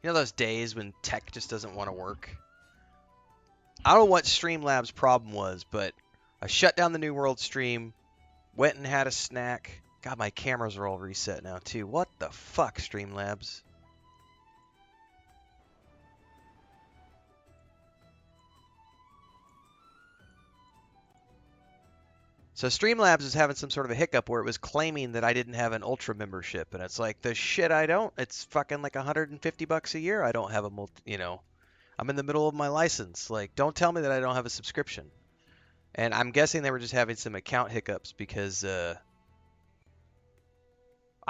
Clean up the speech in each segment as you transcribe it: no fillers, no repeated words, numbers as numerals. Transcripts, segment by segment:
You know those days when tech just doesn't want to work? I don't know what Streamlabs' problem was, but I shut down the New World stream, went and had a snack. God, my cameras are all reset now, too. What the fuck, Streamlabs? So Streamlabs is having some sort of a hiccup where it was claiming that I didn't have an Ultra membership, and it's like, the shit I don't. It's fucking like $150 a year. I don't have a I'm in the middle of my license. Like, don't tell me that I don't have a subscription. And I'm guessing they were just having some account hiccups because I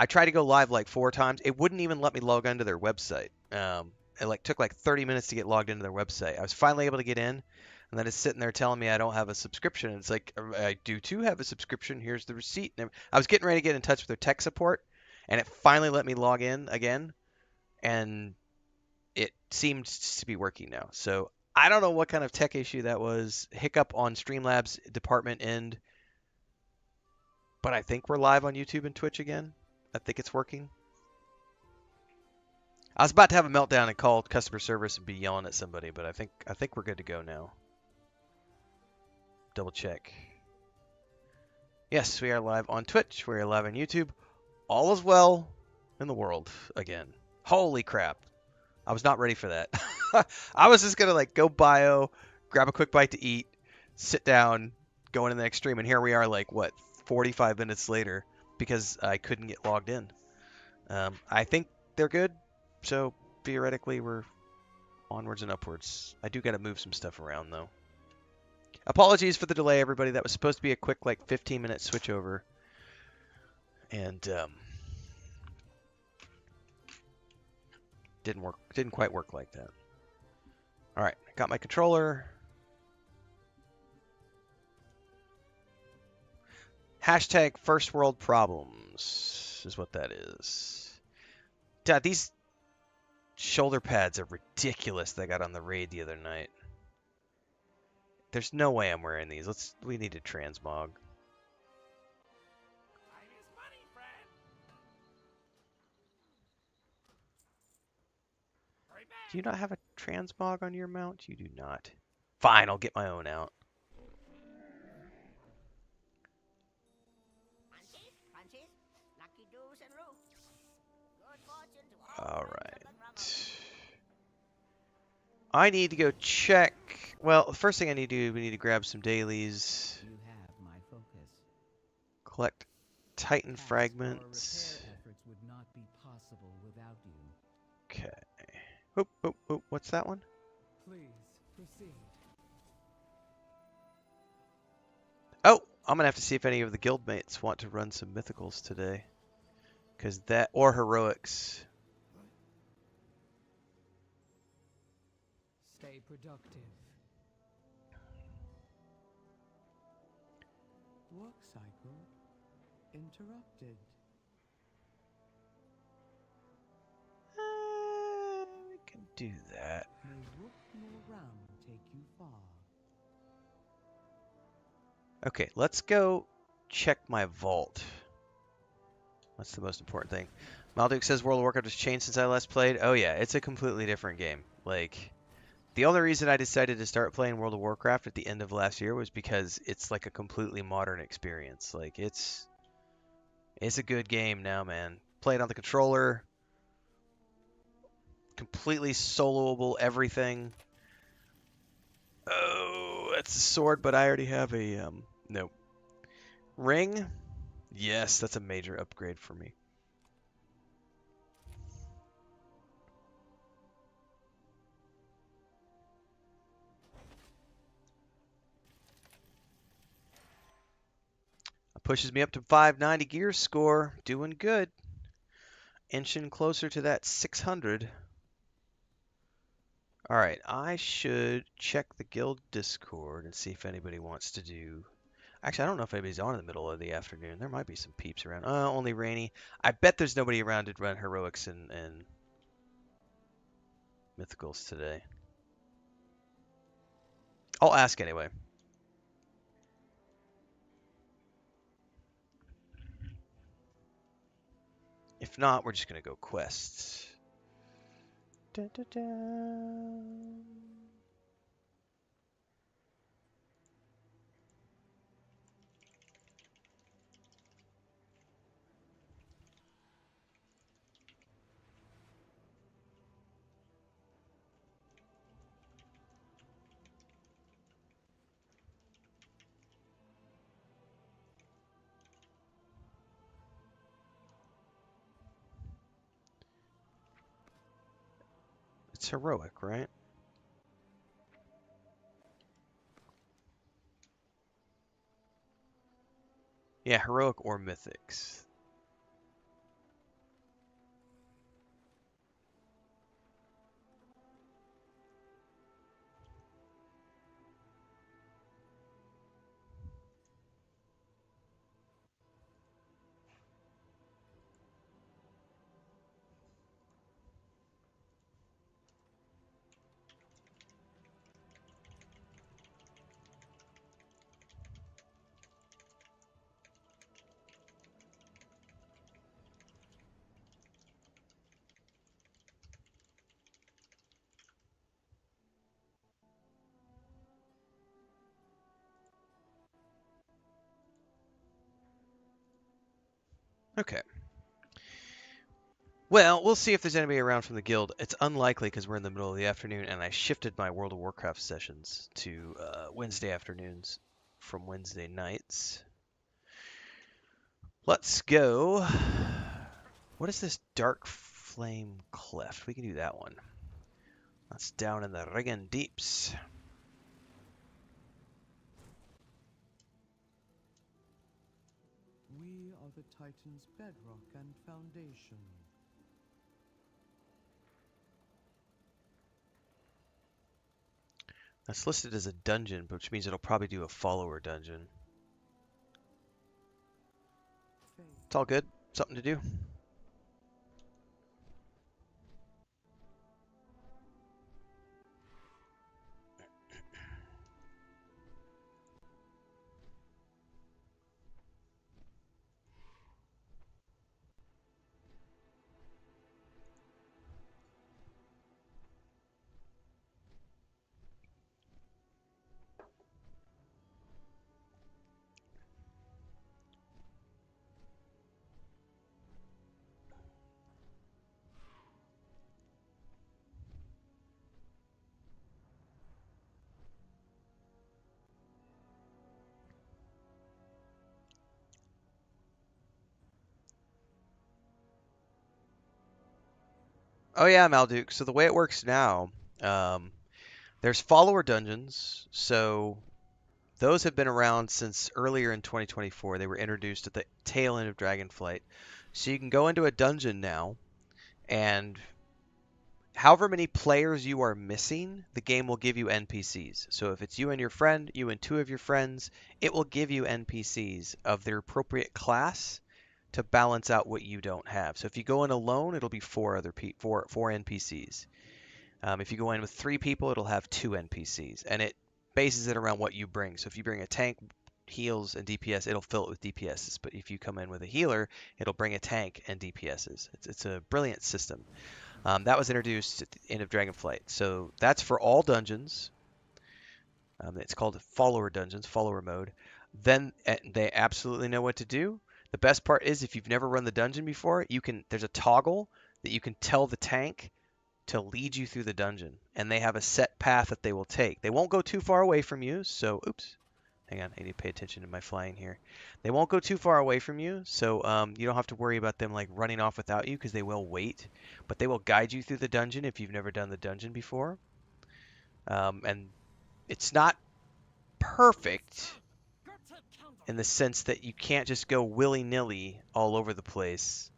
tried to go live like 4 times. It wouldn't even let me log onto their website. It like took like 30 minutes to get logged into their website. I was finally able to get in, and then it's sitting there telling me I don't have a subscription. And it's like, I do too have a subscription. Here's the receipt. And I was getting ready to get in touch with their tech support, and it finally let me log in again, and it seemed to be working now. So I don't know what kind of tech issue that was. Hiccup on Streamlabs department end, but I think we're live on YouTube and Twitch again. I think it's working. I was about to have a meltdown and call customer service and be yelling at somebody, but I think we're good to go now. Double check. Yes, we are live on Twitch. We are live on YouTube. All is well in the world again. Holy crap. I was not ready for that. I was just going to like go bio, grab a quick bite to eat, sit down, go into the next stream, and here we are like, what, 45 minutes later because I couldn't get logged in. I think they're good. So theoretically, we're onwards and upwards. I do got to move some stuff around, though. Apologies for the delay, everybody. That was supposed to be a quick, like, 15-minute switchover. And didn't work. Didn't quite work like that. All right, got my controller. Hashtag first world problems is what that is. Dad, these shoulder pads are ridiculous that I got on the raid the other night. There's no way I'm wearing these. We need a transmog. Do you not have a transmog on your mount? You do not. Fine, I'll get my own out. Alright. I need to go check. Well, the first thing I need to do, we need to grab some dailies. You have my focus. Collect Titan fragments. Would not be possible without you. Okay. Oop, oop, oop. What's that one? Please proceed. Oh, I'm gonna have to see if any of the guildmates want to run some mythicals today. Cause that, or heroics. Stay productive. Work cycle interrupted. We can do that. May rook nor round take you far. Okay, let's go check my vault. That's the most important thing. Malduk says World of Warcraft has changed since I last played. Oh yeah, it's a completely different game. Like, the only reason I decided to start playing World of Warcraft at the end of last year was because it's like a completely modern experience. Like, it's a good game now, man. Play it on the controller. Completely soloable everything. Oh, that's a sword, but I already have a no. Ring? Yes, that's a major upgrade for me. It pushes me up to 590 gear score. Doing good. Inching closer to that 600. Alright, I should check the guild Discord and see if anybody wants to do... Actually, I don't know if anybody's on in the middle of the afternoon. There might be some peeps around. Only Rainy. I bet there's nobody around to run heroics and mythicals today. I'll ask anyway. If not, we're just going to go quests. Da, da, da. It's heroic, right? Yeah, heroic or mythics. Okay. Well, we'll see if there's anybody around from the guild. It's unlikely because we're in the middle of the afternoon, and I shifted my World of Warcraft sessions to Wednesday afternoons from Wednesday nights. Let's go. What is this Darkflame Cleft? We can do that one. That's down in the Riggin Deeps. We are the Titan's bedrock and foundation. That's listed as a dungeon, which means it'll probably do a follower dungeon. It's all good. Something to do. Oh yeah, Malduke. So the way it works now, there's follower dungeons. So those have been around since earlier in 2024. They were introduced at the tail end of Dragonflight. So you can go into a dungeon now, and however many players you are missing, the game will give you NPCs. So if it's you and your friend, you and two of your friends, it will give you NPCs of their appropriate class to balance out what you don't have. So if you go in alone, it'll be four NPCs. If you go in with three people, it'll have two NPCs, and it bases it around what you bring. So if you bring a tank, heals, and DPS, it'll fill it with DPSs. But if you come in with a healer, it'll bring a tank and DPSs. It's a brilliant system. That was introduced at the end of Dragonflight. So that's for all dungeons. It's called follower dungeons, follower mode. Then they absolutely know what to do. The best part is if you've never run the dungeon before, there's a toggle that you can tell the tank to lead you through the dungeon, and they have a set path that they will take. They won't go too far away from you, so oops. Hang on, I need to pay attention to my flying here. They won't go too far away from you, so you don't have to worry about them like running off without you because they will wait. But they will guide you through the dungeon if you've never done the dungeon before. And it's not perfect in the sense that you can't just go willy-nilly all over the place.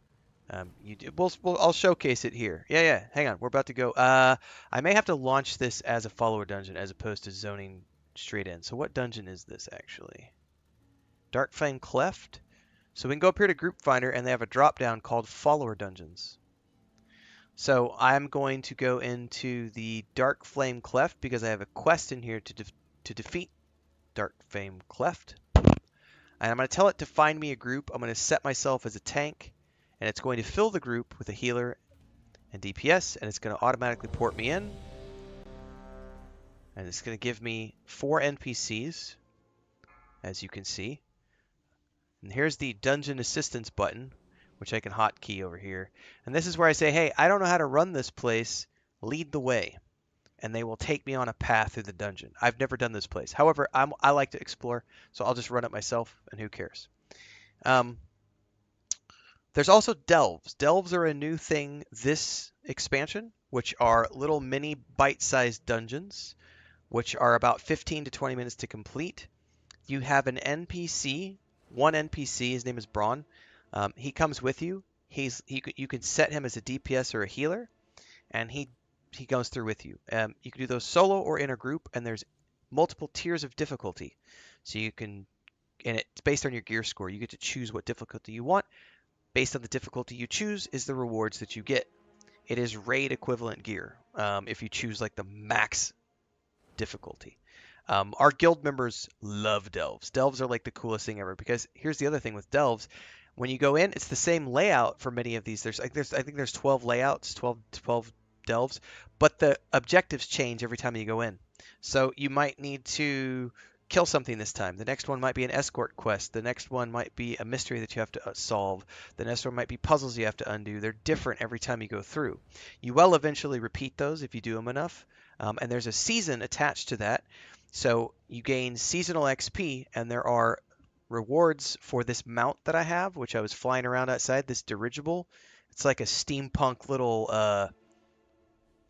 I'll showcase it here. Yeah. Hang on, we're about to go. I may have to launch this as a follower dungeon as opposed to zoning straight in. So what dungeon is this actually? Darkflame Cleft. So we can go up here to Group Finder, and they have a drop down called Follower Dungeons. So I'm going to go into the Darkflame Cleft because I have a quest in here to defeat Darkflame Cleft. And I'm going to tell it to find me a group. I'm going to set myself as a tank, and it's going to fill the group with a healer and DPS, and it's going to automatically port me in. And it's going to give me 4 NPCs, as you can see. And here's the Dungeon Assistance button, which I can hotkey over here. And this is where I say, hey, I don't know how to run this place. Lead the way. And they will take me on a path through the dungeon. I've never done this place. However, I like to explore, so I'll just run it myself, and who cares? There's also delves. Delves are a new thing this expansion, which are little mini bite-sized dungeons, which are about 15 to 20 minutes to complete. You have an NPC, one NPC, his name is Braun. He comes with you. You can set him as a DPS or a healer, and he goes through with you. You can do those solo or in a group, and there's multiple tiers of difficulty. So you can, and it's based on your gear score. You get to choose what difficulty you want. Based on the difficulty you choose is the rewards that you get. It is raid equivalent gear if you choose like the max difficulty. Our guild members love delves. Delves are like the coolest thing ever, because here's the other thing with delves. When you go in, it's the same layout for many of these. I think there's 12 layouts, 12 delves, but the objectives change every time you go in. So you might need to kill something this time. The next one might be an escort quest. The next one might be a mystery that you have to solve. The next one might be puzzles you have to undo. They're different every time you go through. You will eventually repeat those if you do them enough. And there's a season attached to that. So you gain seasonal XP, and there are rewards for this mount that I have, which I was flying around outside, this dirigible. It's like a steampunk little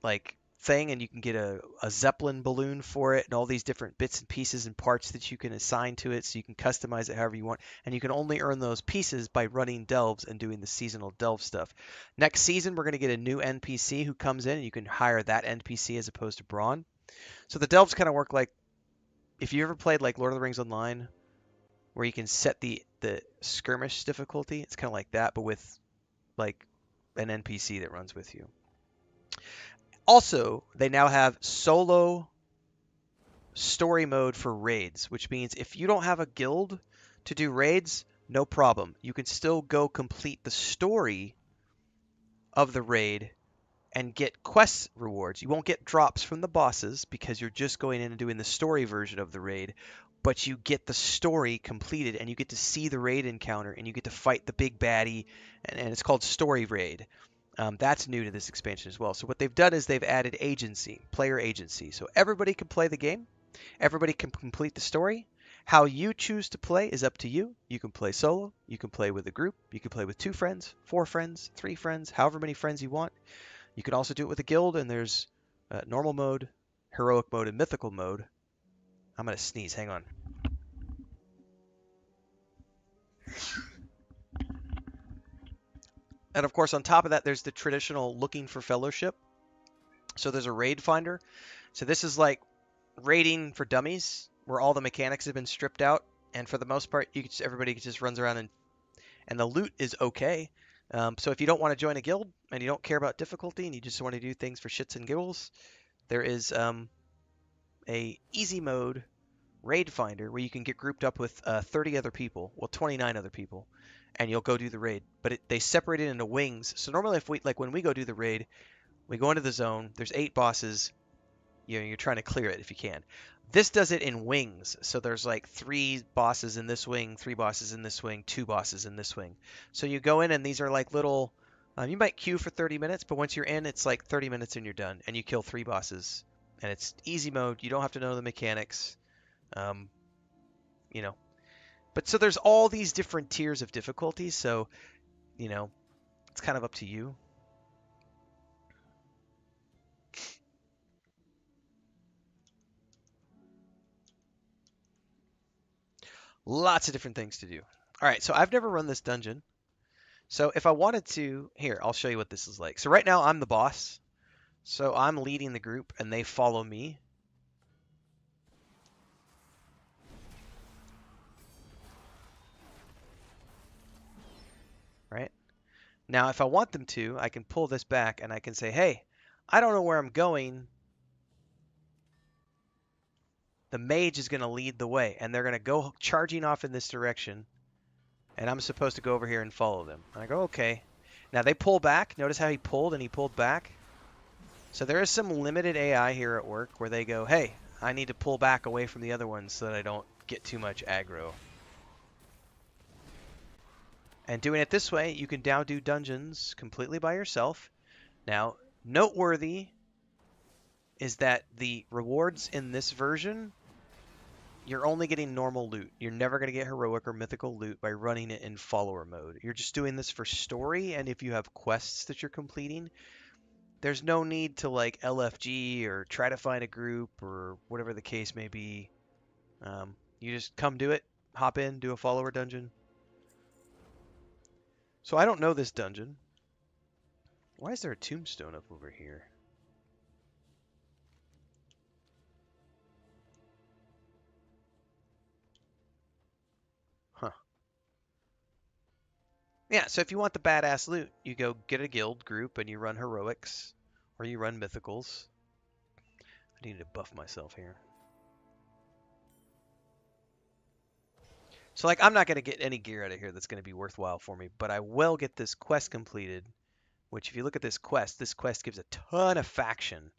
like thing, and you can get a Zeppelin balloon for it, and all these different bits and pieces and parts that you can assign to it, so you can customize it however you want. And you can only earn those pieces by running delves and doing the seasonal delve stuff. Next season, we're going to get a new NPC who comes in, and you can hire that NPC as opposed to Braun. So the delves kind of work like, if you ever played like Lord of the Rings Online, where you can set the skirmish difficulty, it's kind of like that, but with like an NPC that runs with you. Also, they now have solo story mode for raids, which means if you don't have a guild to do raids, no problem. You can still go complete the story of the raid and get quest rewards. You won't get drops from the bosses because you're just going in and doing the story version of the raid, but you get the story completed, and you get to see the raid encounter, and you get to fight the big baddie, and it's called Story Raid. That's new to this expansion as well. So what they've done is they've added agency, player agency. So everybody can play the game. Everybody can complete the story. How you choose to play is up to you. You can play solo. You can play with a group. You can play with 2 friends, 4 friends, 3 friends, however many friends you want. You can also do it with a guild, and there's normal mode, heroic mode, and mythical mode. I'm going to sneeze. Hang on. And of course, on top of that, there's the traditional looking for fellowship. So there's a raid finder. So this is like raiding for dummies, where all the mechanics have been stripped out, and for the most part, everybody just runs around, and the loot is okay. So if you don't want to join a guild, and you don't care about difficulty, and you just want to do things for shits and giggles, there is a easy mode raid finder where you can get grouped up with 30 other people, well, 29 other people, and you'll go do the raid. But they separate it into wings. So normally, when we go do the raid, we go into the zone. There's 8 bosses. You're trying to clear it if you can. This does it in wings. So there's like 3 bosses in this wing, 3 bosses in this wing, 2 bosses in this wing. So you go in, and these are like little. You might queue for 30 minutes, but once you're in, it's like 30 minutes and you're done, and you kill 3 bosses. And it's easy mode. You don't have to know the mechanics. You know. But so there's all these different tiers of difficulty. So, it's kind of up to you. Lots of different things to do. All right, so I've never run this dungeon. So if I wanted to, here, I'll show you what this is like. So right now I'm the boss. So I'm leading the group, and they follow me. Right? Now, if I want them to, I can pull this back, and I can say, hey, I don't know where I'm going. The mage is going to lead the way, and they're going to go charging off in this direction, and I'm supposed to go over here and follow them. And I go, okay. Now they pull back. Notice how he pulled and he pulled back. So there is some limited AI here at work where they go, hey, I need to pull back away from the other ones so that I don't get too much aggro. And doing it this way, you can now do dungeons completely by yourself. Now, noteworthy is that the rewards in this version, you're only getting normal loot. You're never going to get heroic or mythical loot by running it in follower mode. You're just doing this for story, and if you have quests that you're completing, there's no need to like LFG or try to find a group or whatever the case may be. You just come do it, hop in, do a follower dungeon. So I don't know this dungeon. Why is there a tombstone up over here? Huh. Yeah, so if you want the badass loot, you go get a guild group and you run heroics or you run mythicals. I need to buff myself here. So like I'm not going to get any gear out of here that's going to be worthwhile for me, but I will get this quest completed, which if you look at this quest gives a ton of faction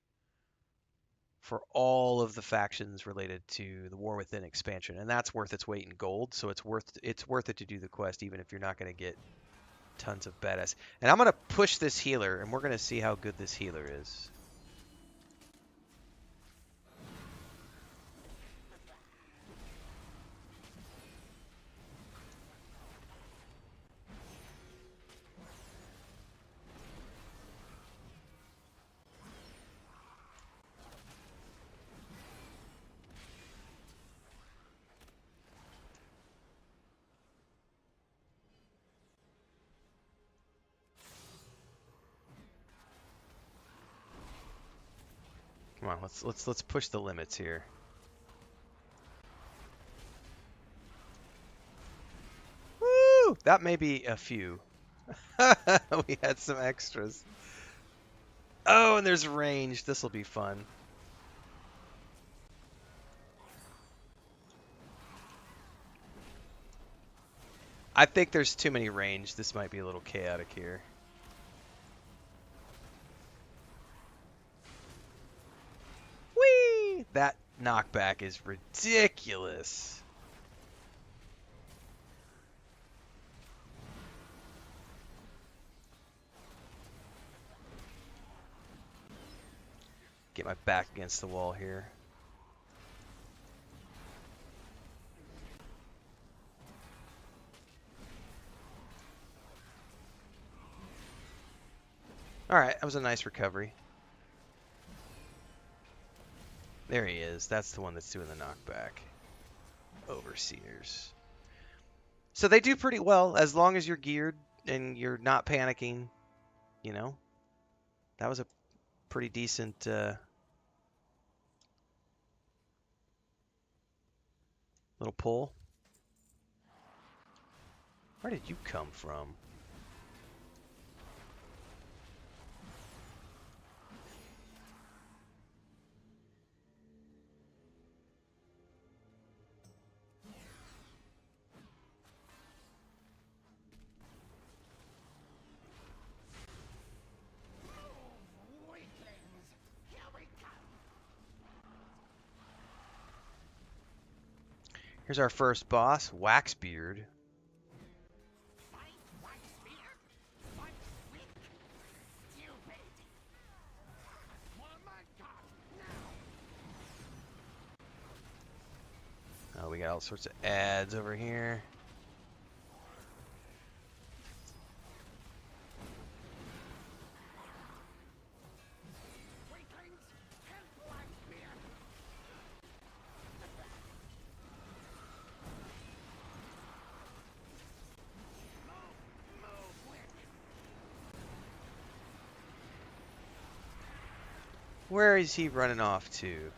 for all of the factions related to the War Within expansion, and that's worth its weight in gold, so it's worth it to do the quest even if you're not going to get tons of badass. And I'm going to push this healer, and we're going to see how good this healer is. Come on, let's push the limits here. Woo! That may be a few. We had some extras. Oh, and there's range. This will be fun. I think there's too many range. This might be a little chaotic here. Whee! That knockback is ridiculous. Get my back against the wall here. Alright, that was a nice recovery. There he is. That's the one that's doing the knockback. Overseers. So they do pretty well as long as you're geared and you're not panicking, you know. That was a pretty decent little pull. Where did you come from? Here's our first boss, Waxbeard. Oh, we got all sorts of ads over here. Where is he running off to?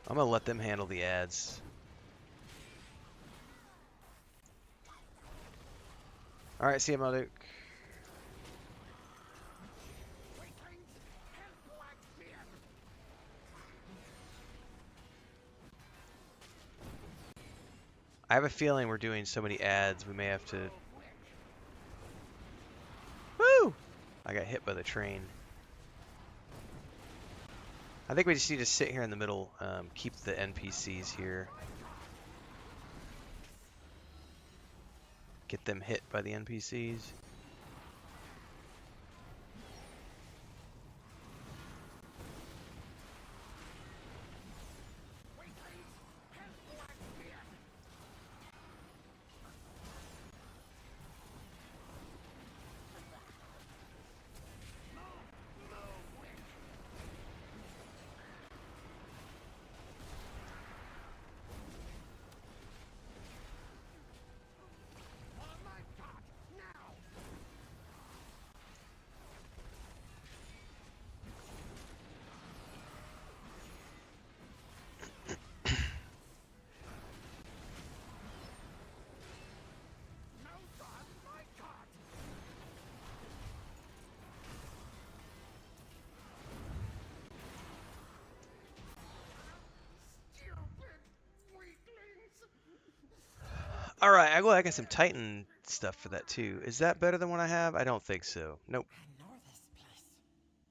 I'm gonna let them handle the ads. Alright, see you, Malduk. I have a feeling we're doing so many ads, we may have to... Woo! I got hit by the train. I think we just need to sit here in the middle, keep the NPCs here. Get them hit by the NPCs. All right, I got some Titan stuff for that too. Is that better than what I have? I don't think so. Nope. I know this place.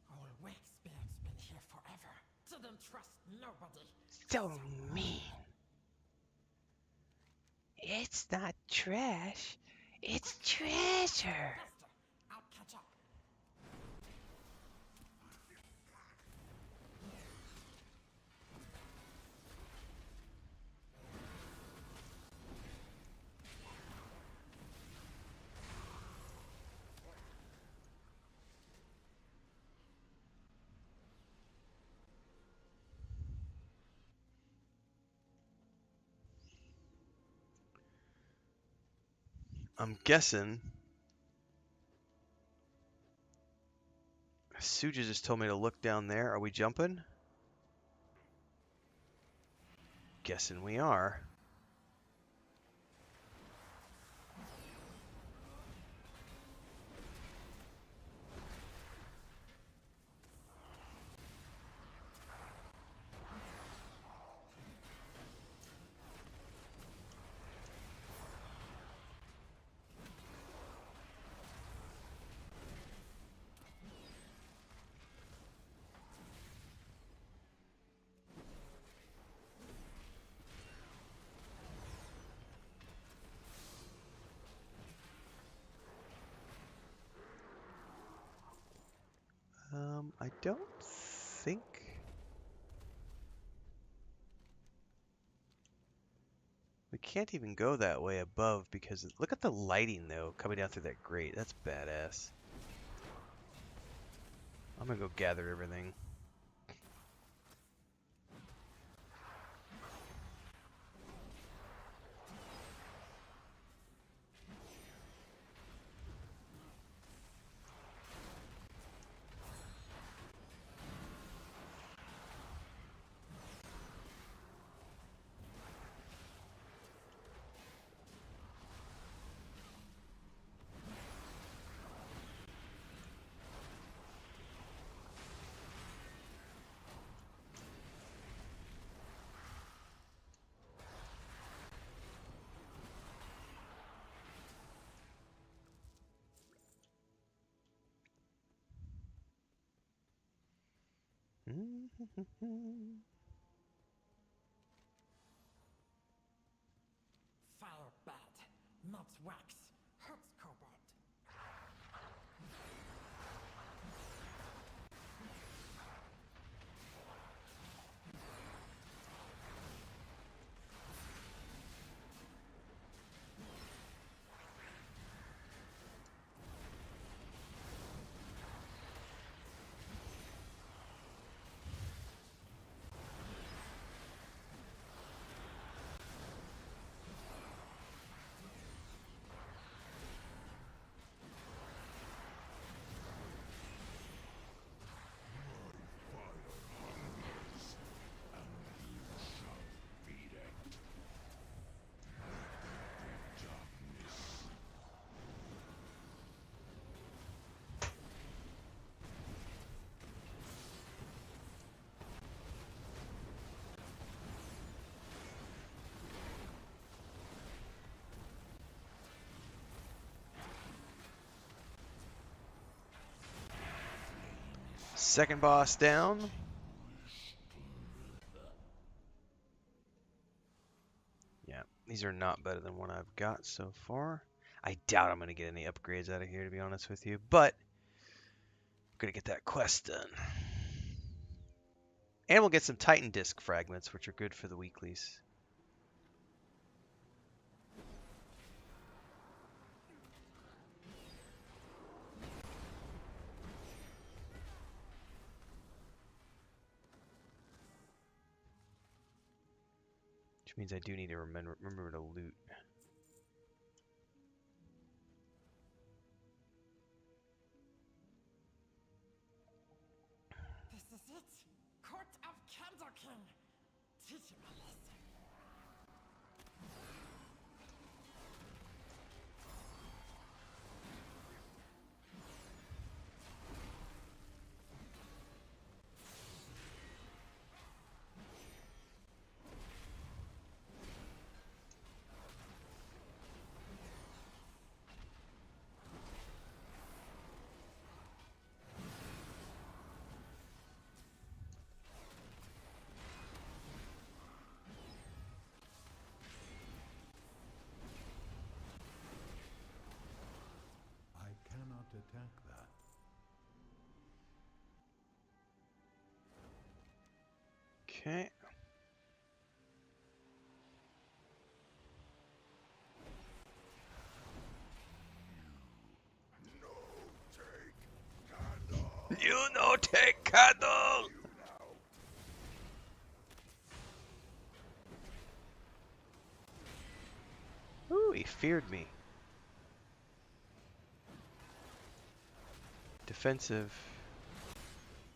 Old Wakespeare's been here forever. Didn't trust nobody. So mean. It's not trash. It's treasure. Faster, I'll catch up. I'm guessing. Suja just told me to look down there. Are we jumping? Guessing we are. I don't think... We can't even go that way above because look at the lighting though coming down through that grate. That's badass. I'm gonna go gather everything. Fire bad, not wax. Hurts cobalt. Second boss down. Yeah, these are not better than what I've got so far. I doubt I'm going to get any upgrades out of here, to be honest with you, but I'm going to get that quest done. And we'll get some Titan Disc fragments, which are good for the weeklies. Which means I do need to remember to loot. This is it. Court of Candle King. Teach him a lesson. I cannot attack that. Okay. You no take candle. Ooh, he feared me. Defensive.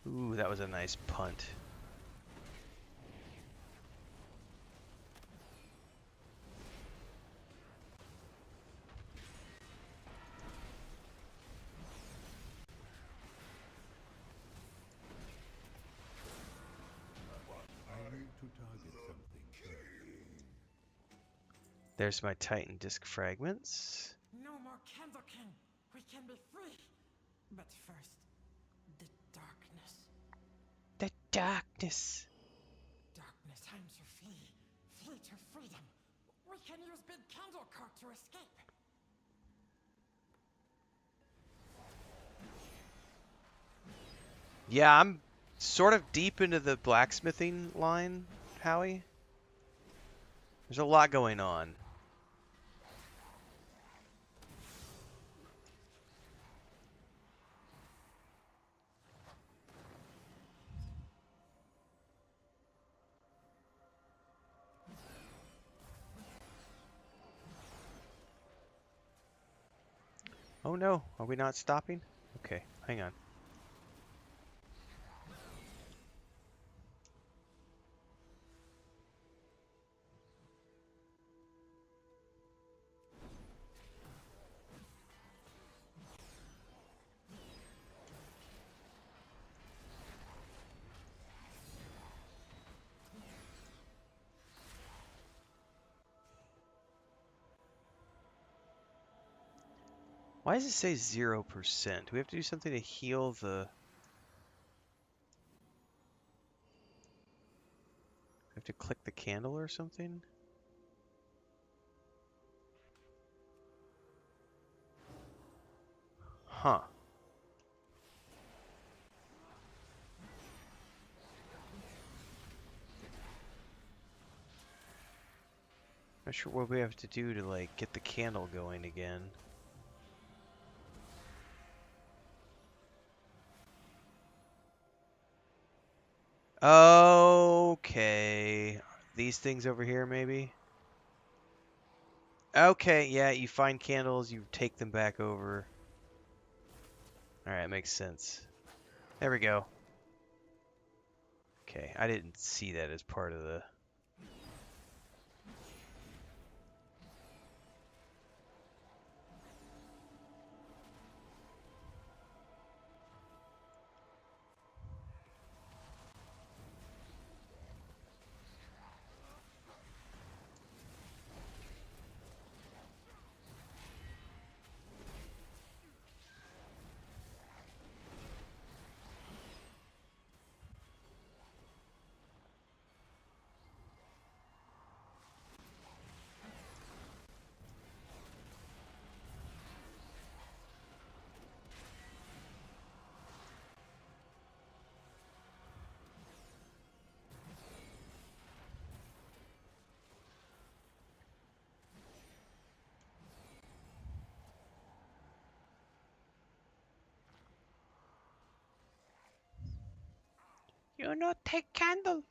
Ooh, that was a nice punt. I need to target something first. There's my Titan Disc fragments. No more Candle King. We can be free. But first, the darkness. The darkness. Darkness, time to flee. Flee to freedom. We can use Big Candle Cock to escape. Yeah, I'm sort of deep into the blacksmithing line, Howie. There's a lot going on. Oh no, are we not stopping? Okay, hang on. Why does it say 0%? Do we have to do something to heal the... I have to click the candle or something? Huh. Not sure what we have to do to, like, get the candle going again. Okay. These things over here, maybe? Okay, yeah, you find candles, you take them back over. Alright, makes sense. There we go. Okay, I didn't see that as part of the... You not take candle.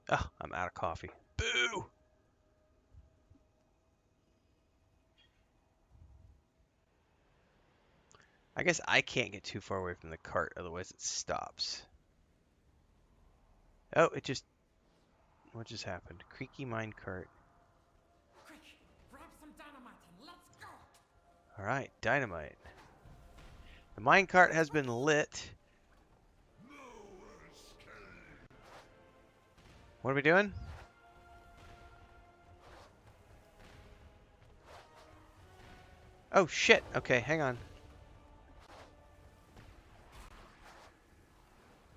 Oh, I'm out of coffee. Boo! I guess I can't get too far away from the cart, otherwise it stops. Oh, it just... What just happened? Creaky mine cart. Quick, grab some dynamite and let's go. Alright, dynamite. The mine cart has been lit. What are we doing? Oh shit, okay, hang on.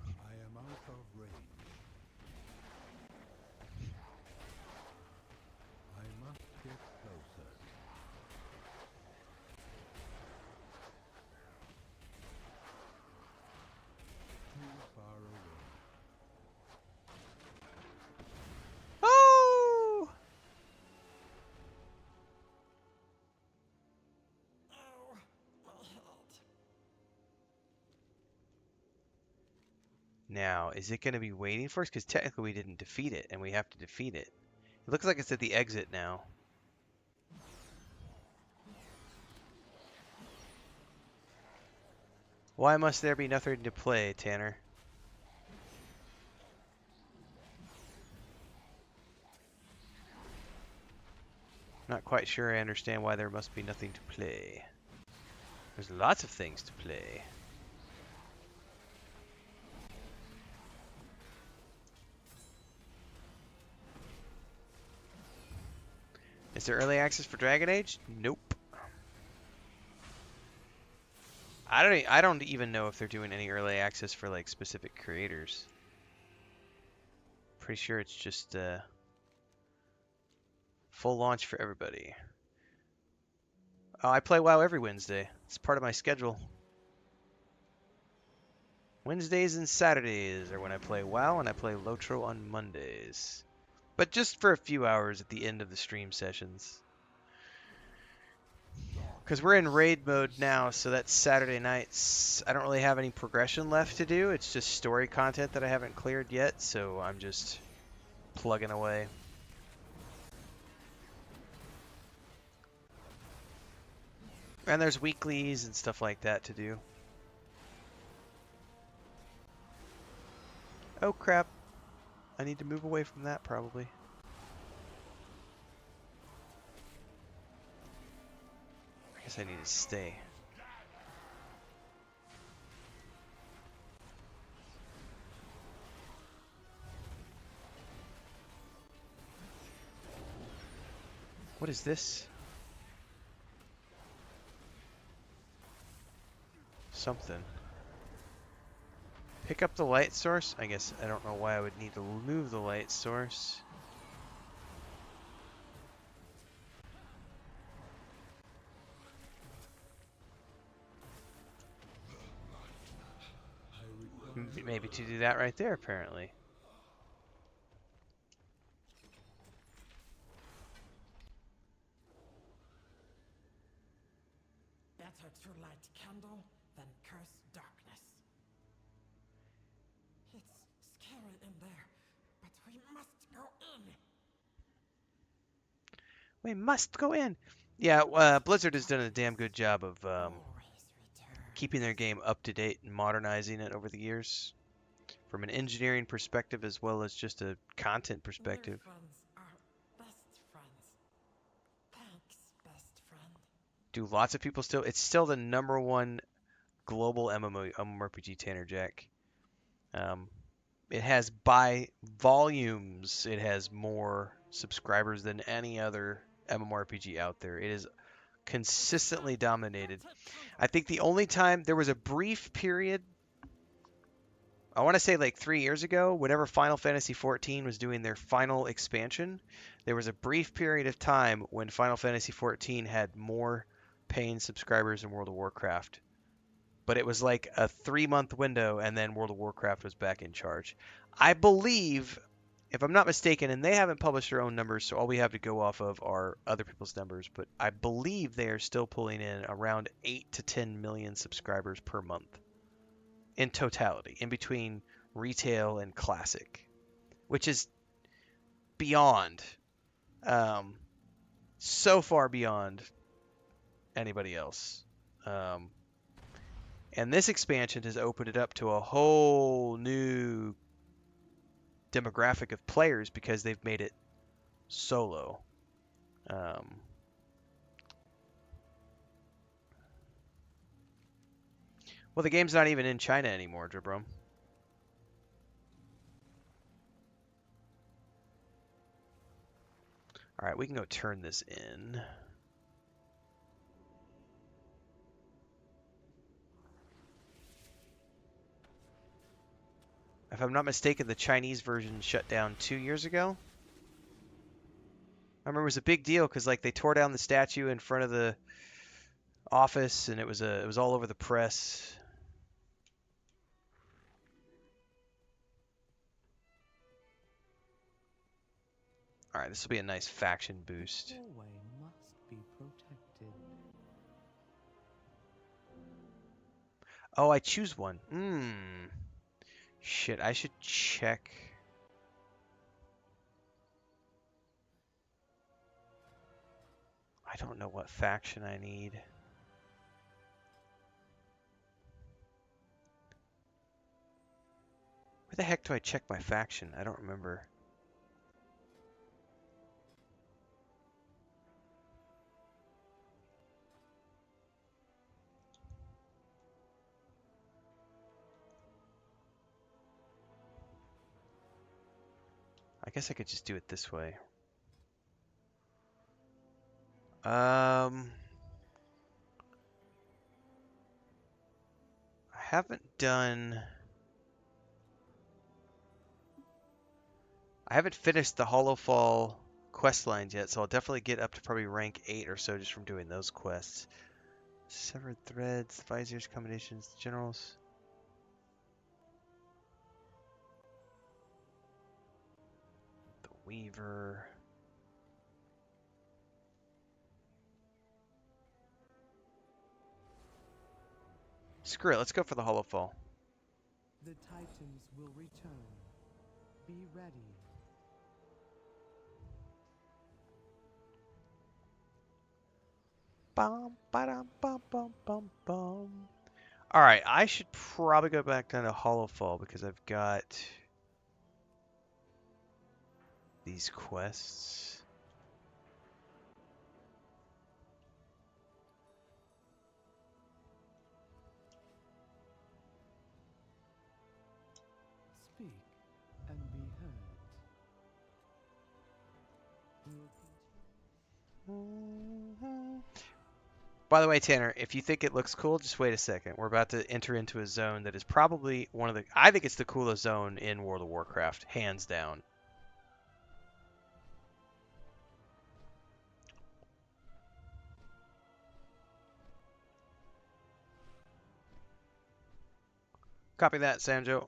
I am out of range. I must get closer. Too far away. Oh! Oh, my head. Now, is it going to be waiting for us? Because technically we didn't defeat it, and we have to defeat it. It looks like it's at the exit now. Why must there be nothing to play, Tanner? Not quite sure I understand why there must be nothing to play. There's lots of things to play. Is there early access for Dragon Age? Nope. I don't even know if they're doing any early access for like specific creators. Pretty sure it's just full launch for everybody. Oh, I play WoW every Wednesday. It's part of my schedule. Wednesdays and Saturdays are when I play WoW, and I play Lotro on Mondays. But just for a few hours at the end of the stream sessions. Because we're in raid mode now, so that's Saturday nights. I don't really have any progression left to do. It's just story content that I haven't cleared yet, so I'm just plugging away. And there's weeklies and stuff like that to do. Oh crap. I need to move away from that probably. I guess I need to stay. What is this? Something. Pick up the light source? I guess I don't know why I would need to move the light source. Maybe to do that right there, apparently. Better to light candle than curse darkness. It's scary in there, but we must go in. We must go in. Yeah, Blizzard has done a damn good job of Always return. keeping their game up to date and modernizing it over the years. From an engineering perspective as well as just a content perspective. New friends are best friends. Thanks, best friend. Do lots of people still? It's still the #1 global MMORPG, Tanner Jack. It has by volumes, it has more subscribers than any other MMORPG out there. It is consistently dominated. I think the only time there was a brief period, I want to say like 3 years ago, whenever Final Fantasy XIV was doing their final expansion, there was a brief period of time when Final Fantasy XIV had more paying subscribers than World of Warcraft. but it was like a 3-month window, and then World of Warcraft was back in charge. I believe, if I'm not mistaken, and they haven't published their own numbers, so all we have to go off of are other people's numbers, but I believe they are still pulling in around 8 to 10 million subscribers per month in totality, in between retail and classic, which is beyond, so far beyond anybody else. And this expansion has opened it up to a whole new demographic of players because they've made it solo. Well, the game's not even in China anymore, Jabrom. All right, we can go turn this in. If I'm not mistaken, the Chinese version shut down 2 years ago. I remember it was a big deal because like they tore down the statue in front of the office, and it was all over the press. All right, this will be a nice faction boost. The hallway must be protected. Oh, I choose one. Shit, I should check. I don't know what faction I need. Where the heck do I check my faction? I don't remember. I guess I could just do it this way. I haven't finished the Hallowfall quest lines yet, so I'll definitely get up to probably rank 8 or so just from doing those quests. Severed threads, viziers, combinations, generals. The Weaver. Screw it, let's go for the Hallowfall. The Titans will return. Be ready. Bum, ba-dum, bum, bum, bum, bum. Alright, I should probably go back down to Hallowfall because I've got these quests. Speak and be heard. By the way, Tanner, if you think it looks cool, just wait a second. We're about to enter into a zone that is probably one of the... I think it's the coolest zone in World of Warcraft, hands down. Copy that, Sanjo.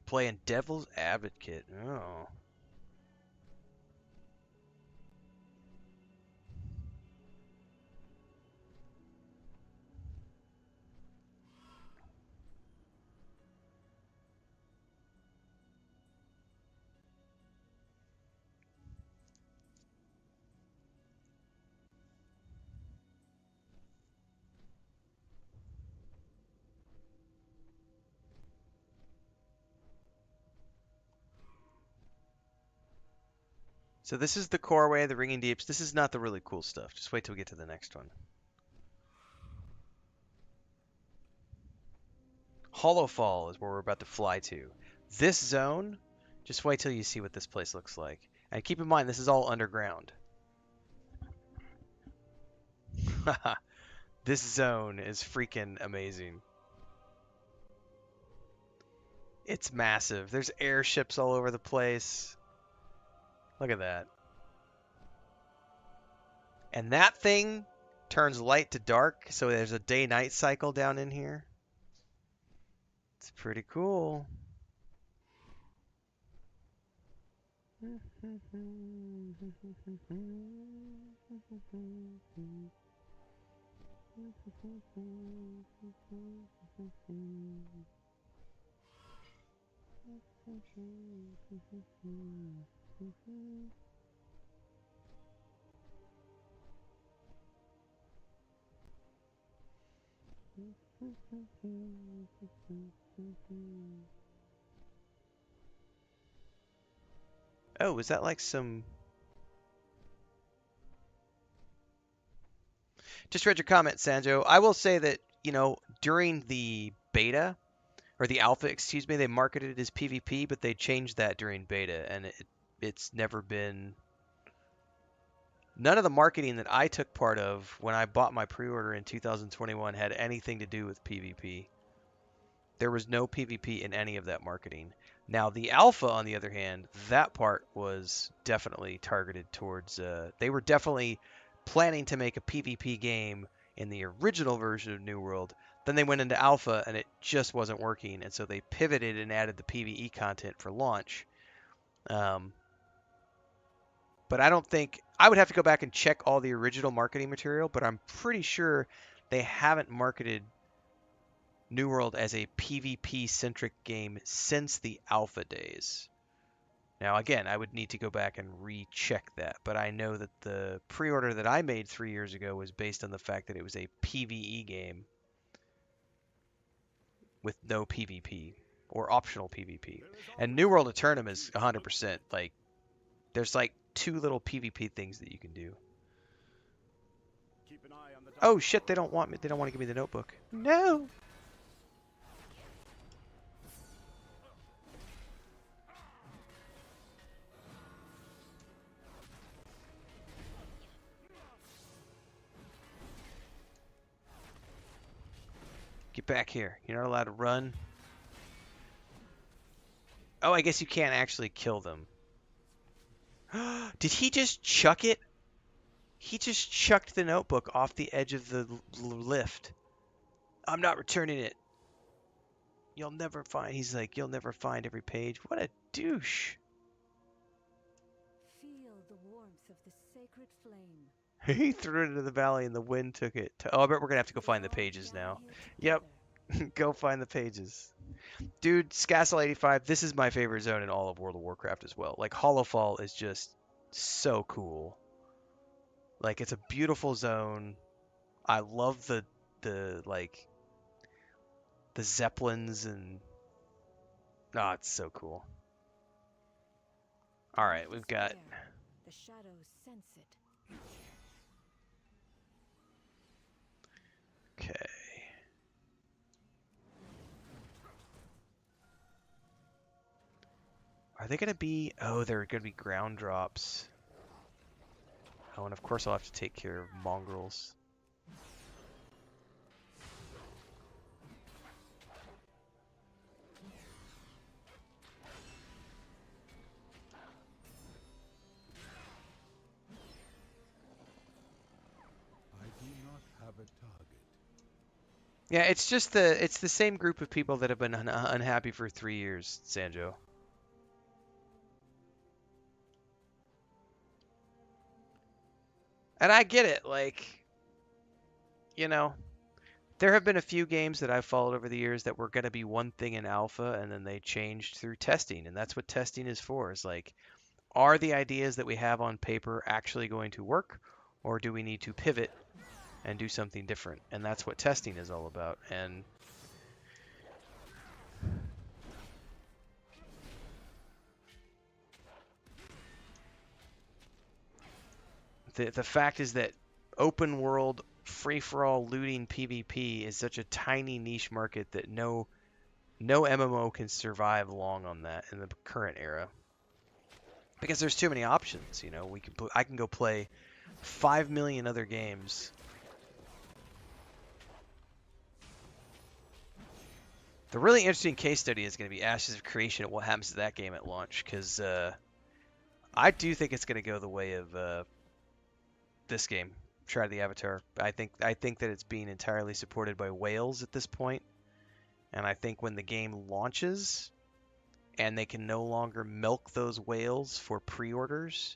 Playing Devil's Advocate. Oh. So this is the core way, the Ringing Deeps. This is not the really cool stuff. Just wait till we get to the next one. Hallowfall is where we're about to fly to. This zone, just wait till you see what this place looks like. And keep in mind, this is all underground. This zone is freaking amazing. It's massive. There's airships all over the place. Look at that. And that thing turns light to dark, so there's a day-night cycle down in here. It's pretty cool. Oh, is that like some... Just read your comment, Sanjo. I will say that, you know, during the beta, or the alpha, excuse me, they marketed it as PvP, but they changed that during beta, and it's never been... None of the marketing that I took part of when I bought my pre-order in 2021 had anything to do with PvP. There was no PvP in any of that marketing. Now, the alpha, on the other hand, that part was definitely targeted towards... they were definitely planning to make a PvP game in the original version of New World. Then they went into alpha, and it just wasn't working, and so they pivoted and added the PvE content for launch. But I don't think... I would have to go back and check all the original marketing material, but I'm pretty sure they haven't marketed New World as a PvP-centric game since the alpha days. Now, again, I would need to go back and recheck that, but I know that the pre-order that I made 3 years ago was based on the fact that it was a PvE game with no PvP, or optional PvP. And New World Eternum is 100%, like, there's like 2 little PvP things that you can do. Oh shit, they don't want me. They don't want to give me the notebook. No. Get back here. You're not allowed to run. Oh, I guess you can't actually kill them. Did he just chuck it? He just chucked the notebook off the edge of the lift. I'm not returning it. You'll never find... He's like, you'll never find every page. What a douche. Feel the warmth of the sacred flame. He threw it into the valley and the wind took it. Oh, I bet we're going to have to go find the pages now. Yep. Go find the pages. Dude, Scassel 85, this is my favorite zone in all of World of Warcraft as well. Like, Hallowfall is just so cool. Like, it's a beautiful zone. I love the like, the Zeppelins and... Oh, it's so cool. Alright, we've got... The shadows sense it. Okay. Are they going to be... Oh, they're going to be ground drops. Oh, and of course I'll have to take care of mongrels. I do not have a target. Yeah, it's just the same group of people that have been unhappy for 3 years, Sanjo. And I get it, like, you know, there have been a few games that I've followed over the years that were going to be one thing in alpha and then they changed through testing, and that's what testing is for. Is like, are the ideas that we have on paper actually going to work, or do we need to pivot and do something different? And that's what testing is all about. And the fact is that open world free-for-all looting PvP is such a tiny niche market that no MMO can survive long on that in the current era, because there's too many options. You know, I can go play 5 million other games. The really interesting case study is going to be Ashes of Creation and what happens to that game at launch, because I do think it's going to go the way of this game. Shroud of the Avatar. I think that it's being entirely supported by whales at this point, and I think when the game launches and they can no longer milk those whales for pre-orders,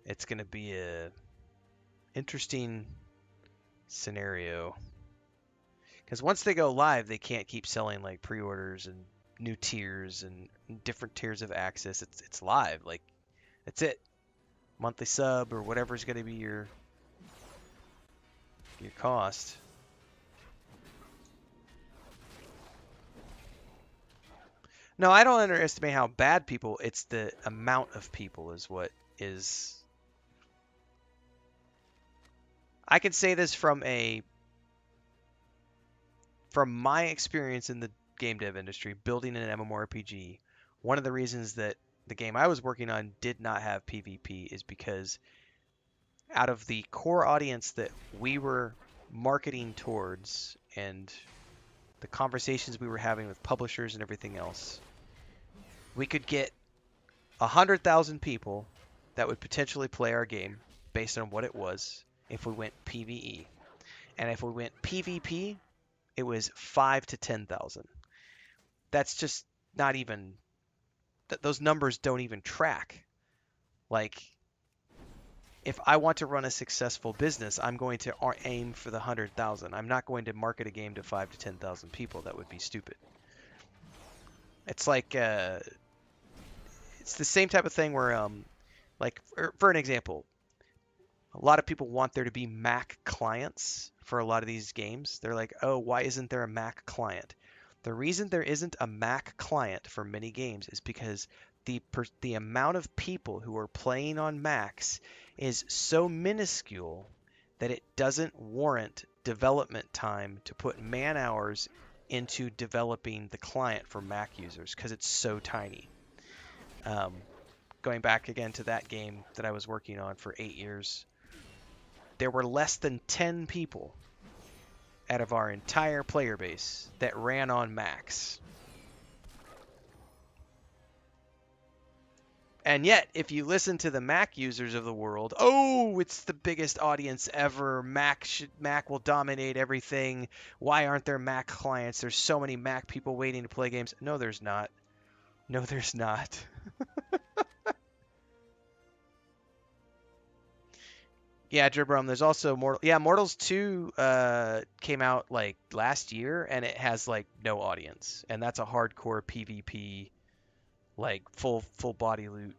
it's going to be a interesting scenario. Because once they go live, they can't keep selling like pre-orders and new tiers and different tiers of access. It's live, like that's it. Monthly sub or whatever is going to be your cost. No, I don't underestimate how bad people. It's the amount of people is what is. I can say this from my experience in the game dev industry, building an MMORPG. One of the reasons that the game I was working on did not have PvP is because out of the core audience that we were marketing towards and the conversations we were having with publishers and everything else, we could get 100,000 people that would potentially play our game based on what it was if we went PvE. And if we went PvP, it was 5 to 10,000. That's just not even, those numbers don't even track. Like, if I want to run a successful business, I'm going to aim for the 100,000. I'm not going to market a game to 5 to 10,000 people. That would be stupid. It's like, it's the same type of thing where, like, for an example, a lot of people want there to be Mac clients for a lot of these games. They're like, oh, why isn't there a Mac client? The reason there isn't a Mac client for many games is because the amount of people who are playing on Macs is so minuscule that it doesn't warrant development time to put man hours into developing the client for Mac users because it's so tiny. Going back again to that game that I was working on for 8 years, there were less than 10 people out of our entire player base that ran on Macs. And yet, if you listen to the Mac users of the world, oh, it's the biggest audience ever. Mac will dominate everything. Why aren't there Mac clients? There's so many Mac people waiting to play games. No, there's not. No, there's not. Yeah, Dribrum, there's also Mortals 2 came out like last year and it has like no audience. And that's a hardcore PvP, like full body loot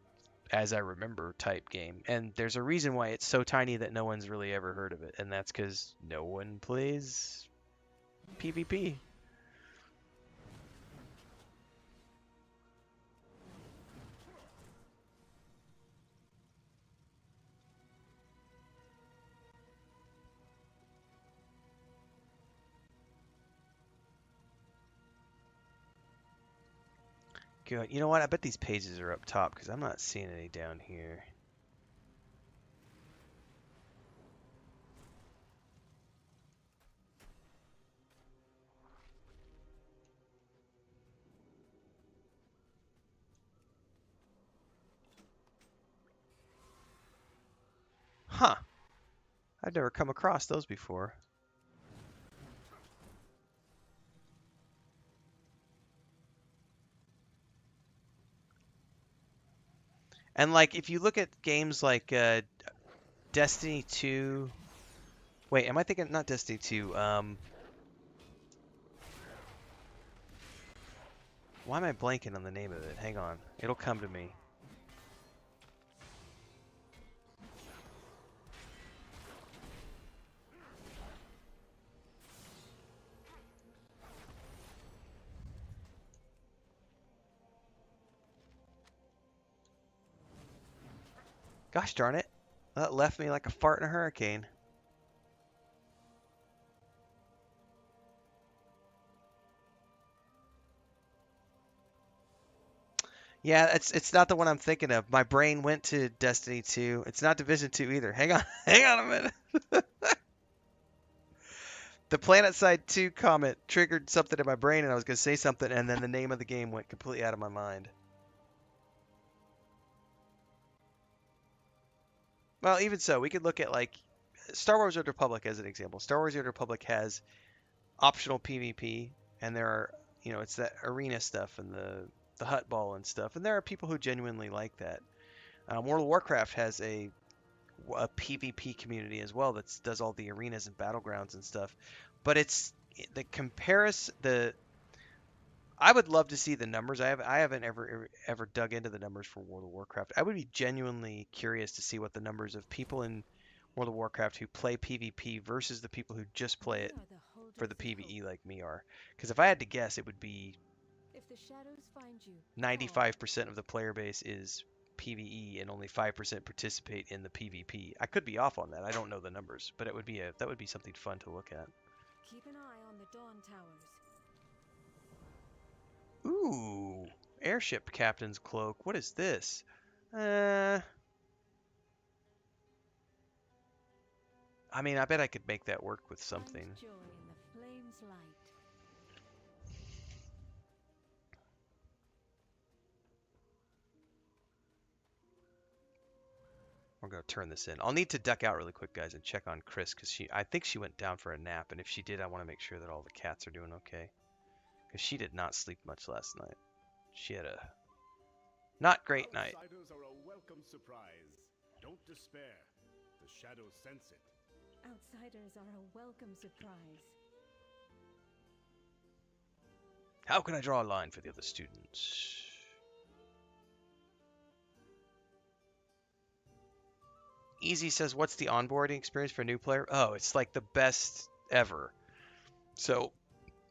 as I remember type game. And there's a reason why it's so tiny that no one's really ever heard of it. And that's because no one plays PvP. Good. You know what? I bet these pages are up top because I'm not seeing any down here. Huh. I've never come across those before. And like, if you look at games like Destiny 2, wait, am I thinking not Destiny 2? Why am I blanking on the name of it? Hang on, it'll come to me. Gosh darn it. That left me like a fart in a hurricane. Yeah, it's not the one I'm thinking of. My brain went to Destiny 2. It's not Division 2 either. Hang on. Hang on a minute. The PlanetSide 2 comment triggered something in my brain and I was going to say something and then the name of the game went completely out of my mind. Well, even so, we could look at like Star Wars: Old Republic as an example. Star Wars: Old Republic has optional PvP, and there are, it's that arena stuff and the hut ball and stuff, and there are people who genuinely like that. World of Warcraft has a PvP community as well that does all the arenas and battlegrounds and stuff. But it's the comparison. I would love to see the numbers. I haven't ever dug into the numbers for World of Warcraft. I would be genuinely curious to see what the numbers of people in World of Warcraft who play PvP versus the people who just play it We are the for the holders of PvE hope. like me are. Because if I had to guess, it would be If the shadows find you, call. 95% of the player base is PvE and only 5% participate in the PvP. I could be off on that. I don't know the numbers, but that would be something fun to look at. Keep an eye on the dawn towers. Ooh, airship captain's cloak. What is this? I mean, I bet I could make that work with something. Find joy in the flame's light. We're gonna turn this in. I'll need to duck out really quick, guys, and check on Chris because I think she went down for a nap, and if she did, I want to make sure that all the cats are doing okay. Because she did not sleep much last night. She had a not great night. Outsiders are a welcome surprise. Don't despair. The shadows sense it. Outsiders are a welcome surprise. How can I draw a line for the other students? Easy says, what's the onboarding experience for a new player? Oh, it's like the best ever. So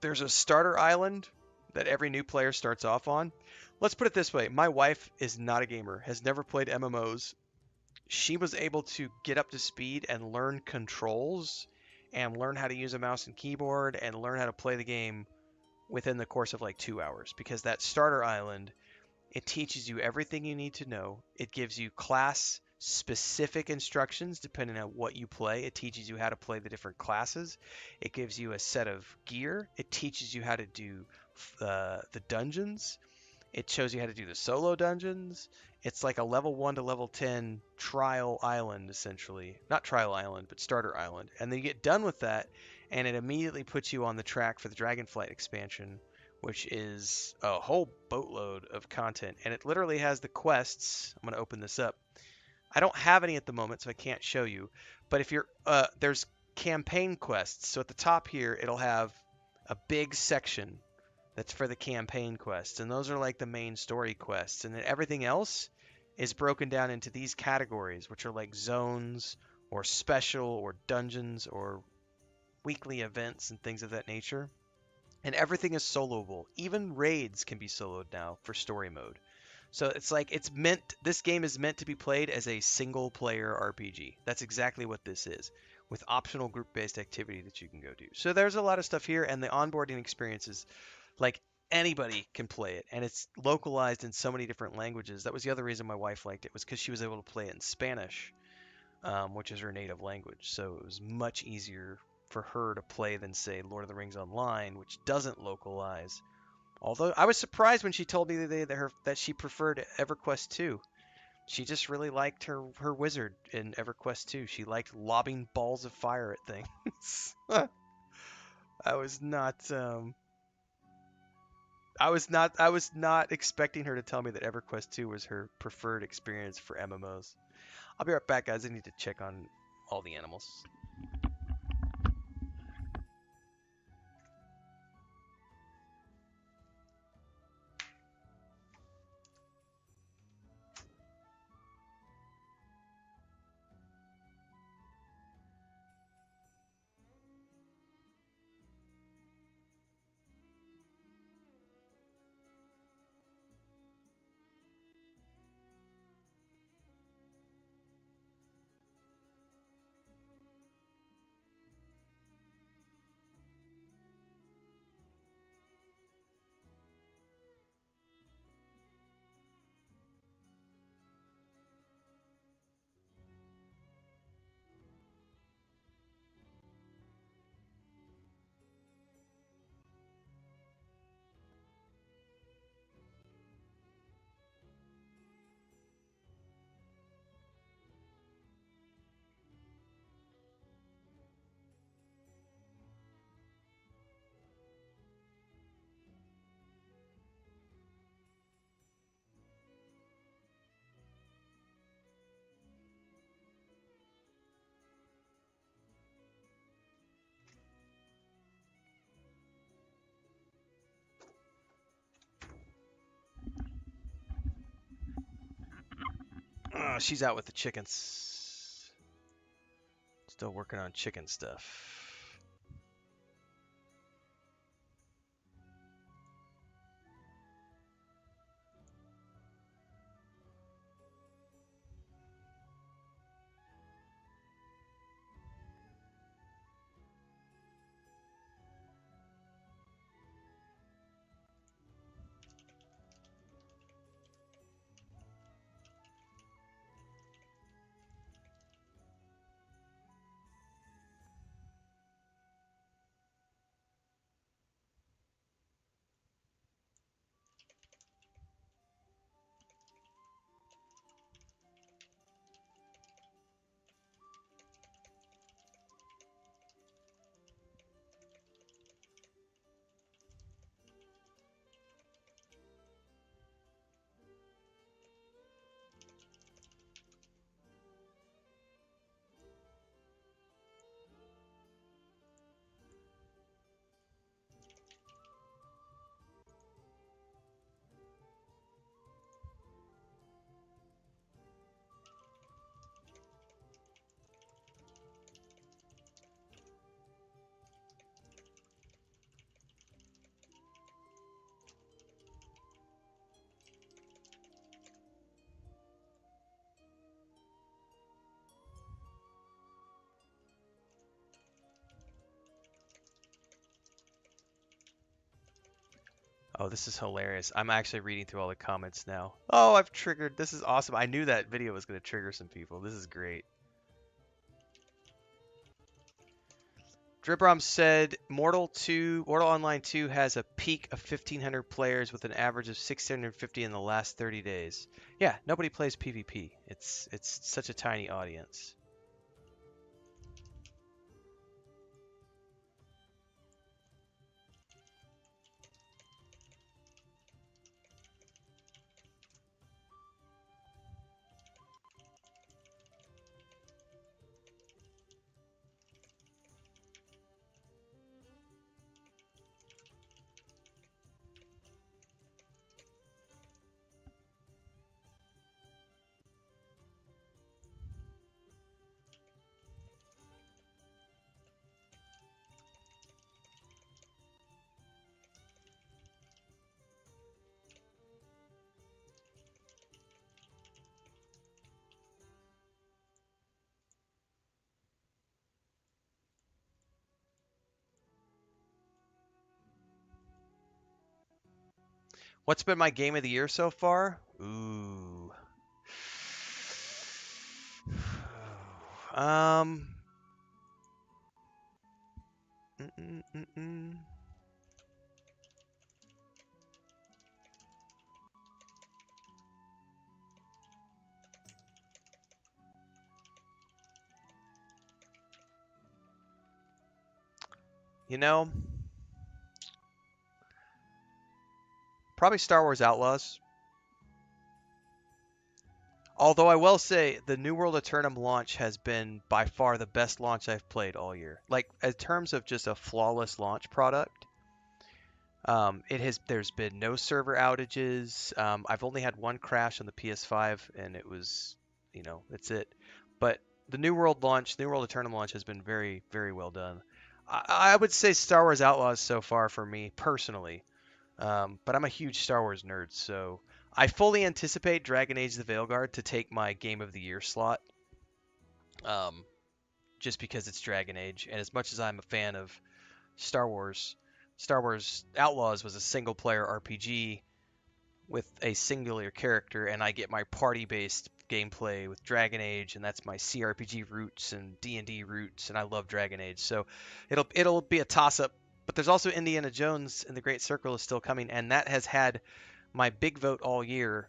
there's a starter island that every new player starts off on. Let's put it this way. My wife is not a gamer, has never played MMOs. She was able to get up to speed and learn controls and learn how to use a mouse and keyboard and learn how to play the game within the course of like 2 hours, because that starter island, it teaches you everything you need to know. It gives you class specific instructions depending on what you play. It teaches you how to play the different classes. It gives you a set of gear. It teaches you how to do the dungeons. It shows you how to do the solo dungeons. It's like a level 1 to level 10 trial island, essentially. Not trial island, but starter island. And then you get done with that, and it immediately puts you on the track for the Dragonflight expansion, which is a whole boatload of content. And it literally has the quests. I'm going to open this up. I don't have any at the moment, so I can't show you. But if you're, there's campaign quests. So at the top here, it'll have a big section that's for the campaign quests. And those are like the main story quests. And then everything else is broken down into these categories, which are like zones or special or dungeons or weekly events and things of that nature. And everything is soloable. Even raids can be soloed now for story mode. So it's like this game is meant to be played as a single player RPG. That's exactly what this is, with optional group-based activity that you can go do. So there's a lot of stuff here, and the onboarding experience is like anybody can play it, and it's localized in so many different languages. That was the other reason my wife liked it, was because she was able to play it in Spanish, which is her native language. So it was much easier for her to play than, say, Lord of the Rings Online, which doesn't localize. Although I was surprised when she told me that she preferred EverQuest 2. She just really liked her wizard in EverQuest 2. She liked lobbing balls of fire at things. I was not expecting her to tell me that EverQuest 2 was her preferred experience for MMOs. I'll be right back, guys. I need to check on all the animals. She's out with the chickens. Still working on chicken stuff. Oh, this is hilarious. I'm actually reading through all the comments now. Oh, I've triggered. This is awesome. I knew that video was going to trigger some people. This is great. Dribrom said Mortal Online 2 has a peak of 1,500 players with an average of 650 in the last 30 days. Yeah, nobody plays PvP. It's such a tiny audience. What's been my game of the year so far? Ooh. Um. Mm-mm-mm-mm. You know, probably Star Wars Outlaws. Although I will say the New World Eternum launch has been by far the best launch I've played all year. Like in terms of just a flawless launch product, there's been no server outages. I've only had one crash on the PS5, and it was, that's it. But the New World Eternum launch has been very, very well done. I would say Star Wars Outlaws so far for me personally. But I'm a huge Star Wars nerd, so I fully anticipate Dragon Age: The Veilguard to take my Game of the Year slot. Just because it's Dragon Age, and as much as I'm a fan of Star Wars, Star Wars Outlaws was a single-player RPG with a singular character, and I get my party-based gameplay with Dragon Age, and that's my CRPG roots and D&D roots, and I love Dragon Age. So it'll be a toss-up. But there's also Indiana Jones and the Great Circle is still coming, and that has had my big vote all year,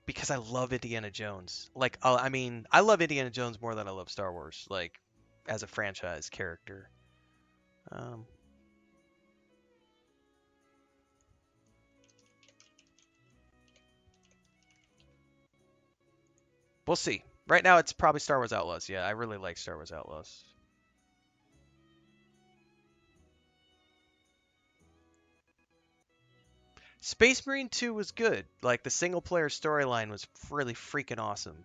because I love Indiana Jones. Like, I love Indiana Jones more than I love Star Wars, like, as a franchise character. We'll see. Right now, it's probably Star Wars Outlaws. Yeah, I really like Star Wars Outlaws. Space Marine 2 was good. Like the single player storyline was really freaking awesome.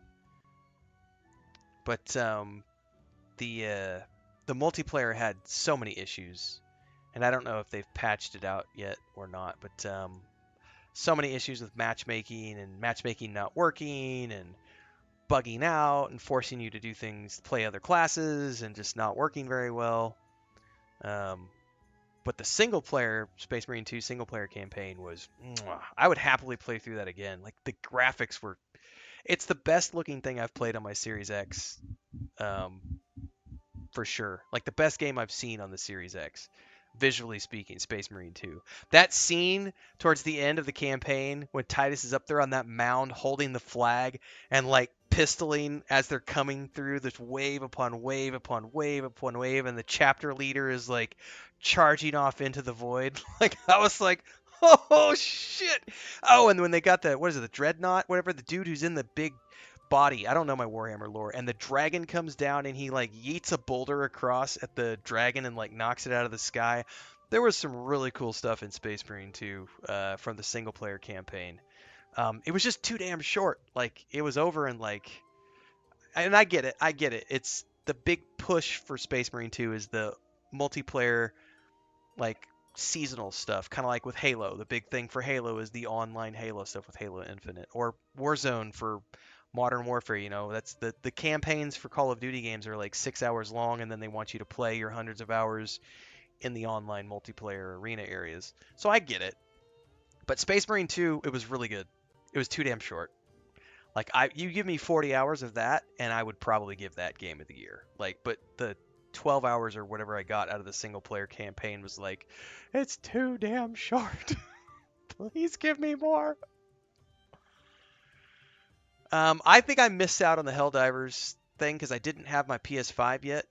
But the multiplayer had so many issues, and I don't know if they've patched it out yet or not. But so many issues with matchmaking and matchmaking not working and bugging out and forcing you to do things, play other classes, and just not working very well. But the single player Space Marine 2 single player campaign was, I would happily play through that again. Like the graphics were, it's the best looking thing I've played on my Series X, for sure. Like the best game I've seen on the Series X, visually speaking, Space Marine 2. That scene towards the end of the campaign when Titus is up there on that mound holding the flag and like pistoling as they're coming through this wave upon wave upon wave upon wave, and the chapter leader is like charging off into the void. Like I was like, oh shit. Oh, and when they got the, what is it, the dreadnought, whatever, the dude who's in the big body. I don't know my Warhammer lore. And the dragon comes down and he like yeets a boulder across at the dragon and like knocks it out of the sky. There was some really cool stuff in Space Marine 2 from the single player campaign. It was just too damn short. Like it was over in like, and I get it. It's the big push for Space Marine 2 is the multiplayer, like seasonal stuff, kind of like with Halo. The big thing for Halo is the online Halo stuff with Halo Infinite, or Warzone for Modern Warfare. You know, that's the campaigns for Call of Duty games are like 6 hours long, and then they want you to play your hundreds of hours in the online multiplayer arena areas. So I get it. But Space Marine 2, it was really good. It was too damn short. Like you give me 40 hours of that, and I would probably give that game of the year. Like, but the 12 hours or whatever I got out of the single player campaign was like, it's too damn short. Please give me more. I think I missed out on the Helldivers thing because I didn't have my PS5 yet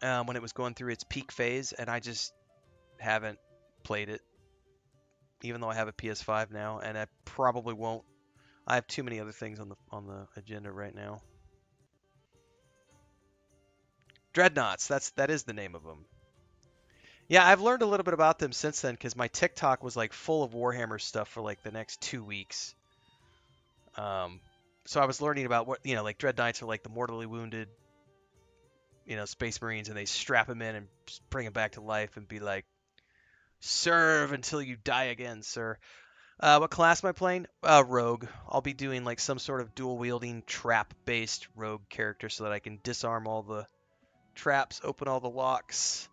when it was going through its peak phase, and I just haven't played it, even though I have a PS5 now, and I probably won't. I have too many other things on the agenda right now. Dreadnoughts, that is the name of them. Yeah, I've learned a little bit about them since then because my TikTok was like full of Warhammer stuff for like the next 2 weeks. So I was learning about what, you know, like Dread Knights are like the mortally wounded, you know, Space Marines, and they strap them in and bring them back to life and be like, serve until you die again, sir. What class am I playing? Rogue. I'll be doing like some sort of dual wielding trap based rogue character so that I can disarm all the traps, open all the locks,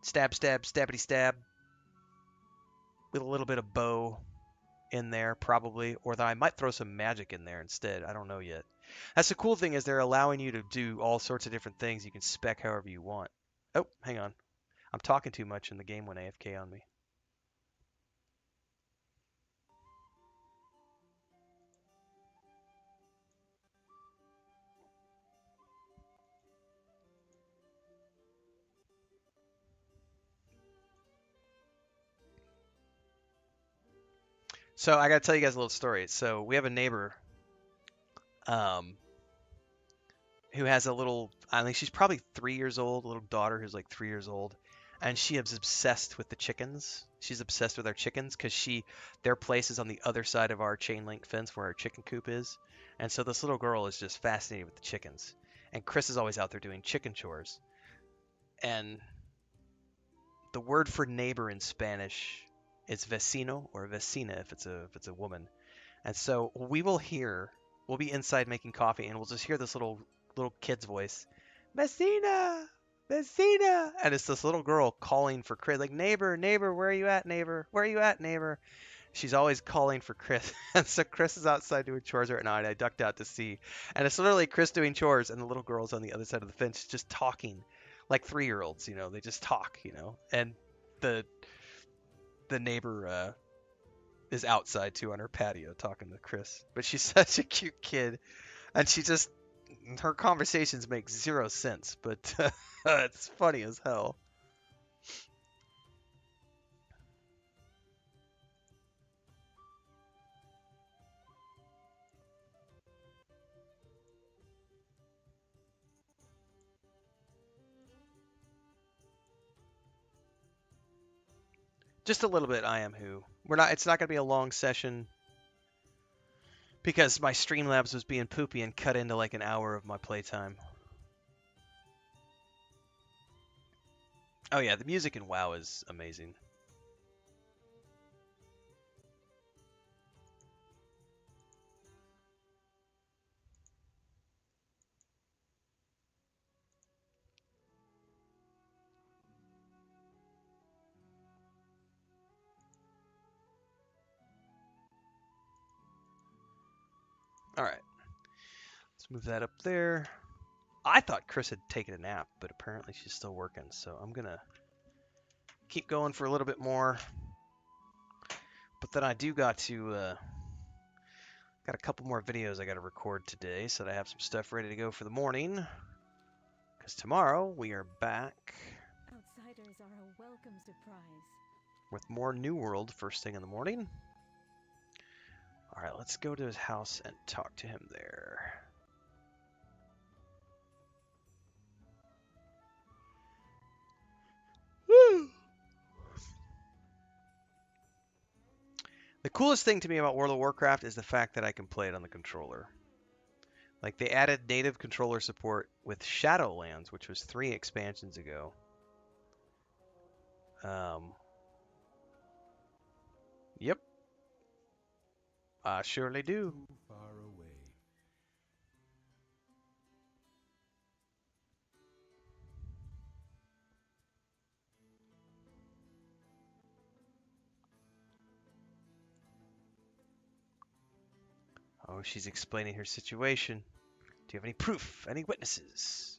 stab, stab, stabbity stab, with a little bit of bow in there probably, or that I might throw some magic in there instead. I don't know yet. That's the cool thing, is they're allowing you to do all sorts of different things. You can spec however you want. Oh, hang on. I'm talking too much and the game went AFK on me. So I gotta tell you guys a little story. So we have a neighbor who has a little, I think she's probably 3 years old, a little daughter who's like 3 years old, and she is obsessed with the chickens. She's obsessed with our chickens because their place is on the other side of our chain link fence where our chicken coop is. And so this little girl is just fascinated with the chickens. And Chris is always out there doing chicken chores. And the word for neighbor in Spanish is vecino or vecina if it's a woman. And so we'll be inside making coffee and we'll just hear this little kid's voice, Vecina, Vecina, and it's this little girl calling for Chris, like, neighbor, neighbor, where are you at, neighbor? Where are you at, neighbor? She's always calling for Chris. And so Chris is outside doing chores right now, and I ducked out to see. And it's literally Chris doing chores, and the little girl's on the other side of the fence just talking like 3-year-olds, you know, they just talk, you know. And the neighbor is outside too on her patio talking to Chris. But she's such a cute kid, and her conversations make zero sense, but it's funny as hell. Just a little bit, I am who. We're not. It's not going to be a long session because my Streamlabs was being poopy and cut into like an hour of my playtime. Oh yeah, the music in WoW is amazing. All right, let's move that up there. I thought Chris had taken a nap, but apparently she's still working, so I'm gonna keep going for a little bit more. But then I do got to got a couple more videos I got to record today, so that I have some stuff ready to go for the morning. Because tomorrow we are back Outsiders are a welcome surprise. with more New World first thing in the morning. All right, let's go to his house and talk to him there. Woo! The coolest thing to me about World of Warcraft is the fact that I can play it on the controller. Like, they added native controller support with Shadowlands, which was 3 expansions ago. Yep. I surely do. Too far away. Oh, she's explaining her situation. Do you have any proof? Any witnesses?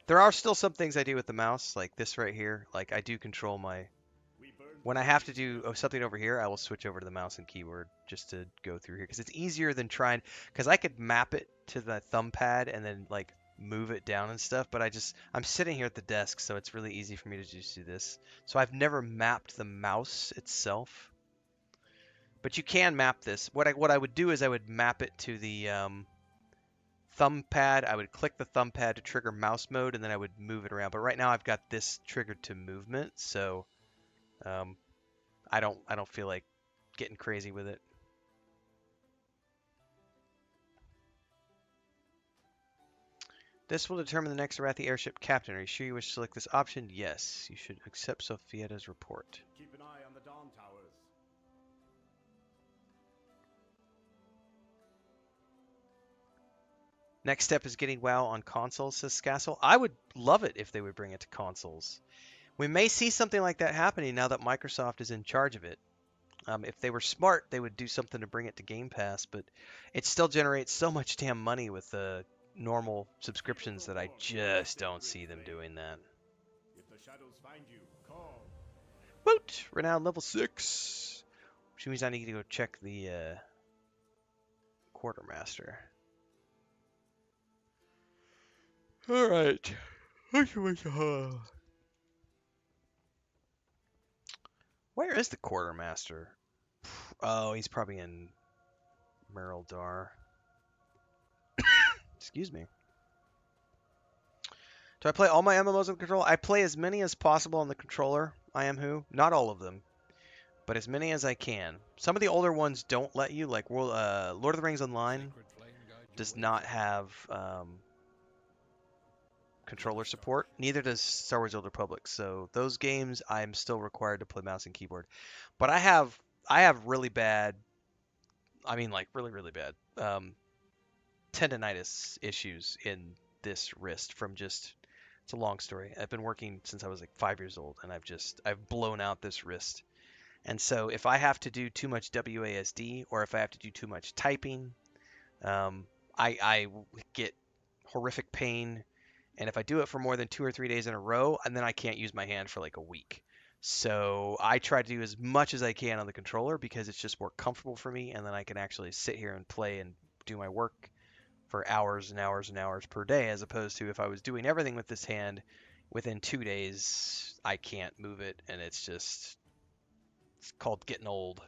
There are still some things I do with the mouse, like this right here. Like, I do control my... We burned When I have to do something over here, I will switch over to the mouse and keyboard just to go through here. Because it's easier than trying... Because I could map it to the thumb pad and then, like, move it down and stuff. But I'm sitting here at the desk, so it's really easy for me to just do this. So I've never mapped the mouse itself. But you can map this. What I would do is I would map it to the... thumb pad. I would click the thumb pad to trigger mouse mode, and then I would move it around. But right now I've got this triggered to movement, so I don't feel like getting crazy with it. This will determine the next Arathi airship captain. Are you sure you wish to select this option? Yes. You should accept Sophieta's report. Keep an eye on the Dawn Towers. Next step is getting WoW on consoles, says Scassel. I would love it if they would bring it to consoles. We may see something like that happening now that Microsoft is in charge of it. If they were smart, they would do something to bring it to Game Pass, but it still generates so much damn money with the normal subscriptions that I just don't see them doing that. If the shadows find you, call. Woot! Renown level 6. Which means I need to go check the quartermaster. Alright. Where is the quartermaster? Oh, he's probably in Merildar. Excuse me. Do I play all my MMOs on the controller? I play as many as possible on the controller. I am who? Not all of them, but as many as I can. Some of the older ones don't let you, like Lord of the Rings Online does not have controller support. Neither does Star Wars: Old Republic. So those games, I'm still required to play mouse and keyboard. But I have really bad, I mean like really, really bad tendonitis issues in this wrist from just, it's a long story. I've been working since I was like 5 years old, and I've blown out this wrist. And so if I have to do too much WASD, or if I have to do too much typing, I get horrific pain. And if I do it for more than 2 or 3 days in a row, and then I can't use my hand for like a week. So I try to do as much as I can on the controller because it's just more comfortable for me, and then I can actually sit here and play and do my work for hours and hours and hours per day, as opposed to if I was doing everything with this hand, within 2 days I can't move it, and it's called getting old.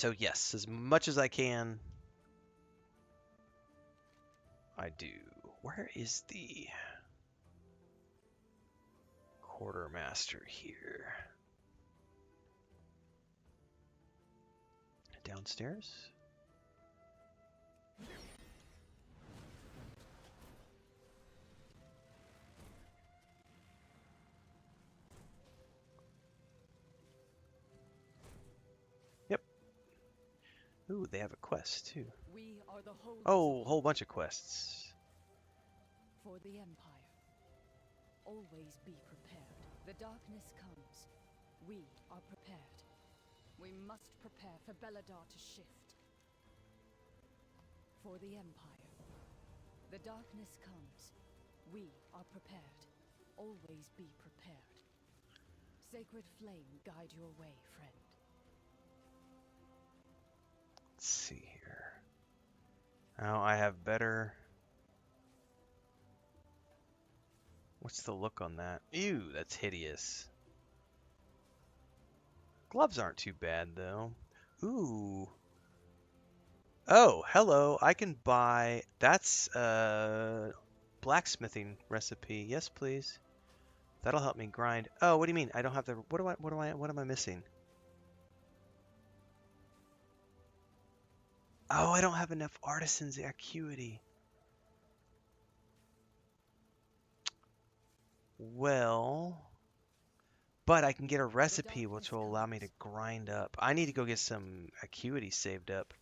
So yes, as much as I can, I do. Where is the quartermaster here? Downstairs? Yep. Ooh, they have a quest too. We are the holders Oh, a of whole bunch of quests. for the Empire. Always be prepared. The darkness comes. We are prepared. We must prepare for Belladar to shift. For the Empire. The darkness comes. We are prepared. Always be prepared. Sacred flame guide your way, friend. Let's see here. Now I have better. What's the look on that? Ew, that's hideous. Gloves aren't too bad though. Ooh. Oh, hello. I can buy. That's blacksmithing recipe. Yes, please. That'll help me grind. Oh, what do you mean? I don't have the. What am I missing? Oh, I don't have enough artisan's acuity. Well, but I can get a recipe which will allow me to grind up. I need to go get some acuity saved up.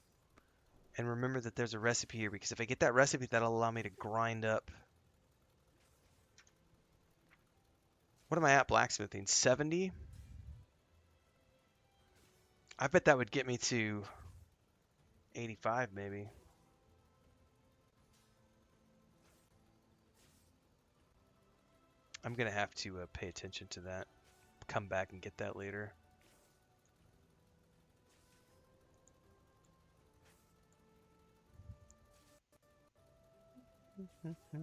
And remember that there's a recipe here, because if I get that recipe, that'll allow me to grind up. What am I at blacksmithing? 70? I bet that would get me to 85 maybe. I'm going to have to pay attention to that. Come back and get that later. Okay.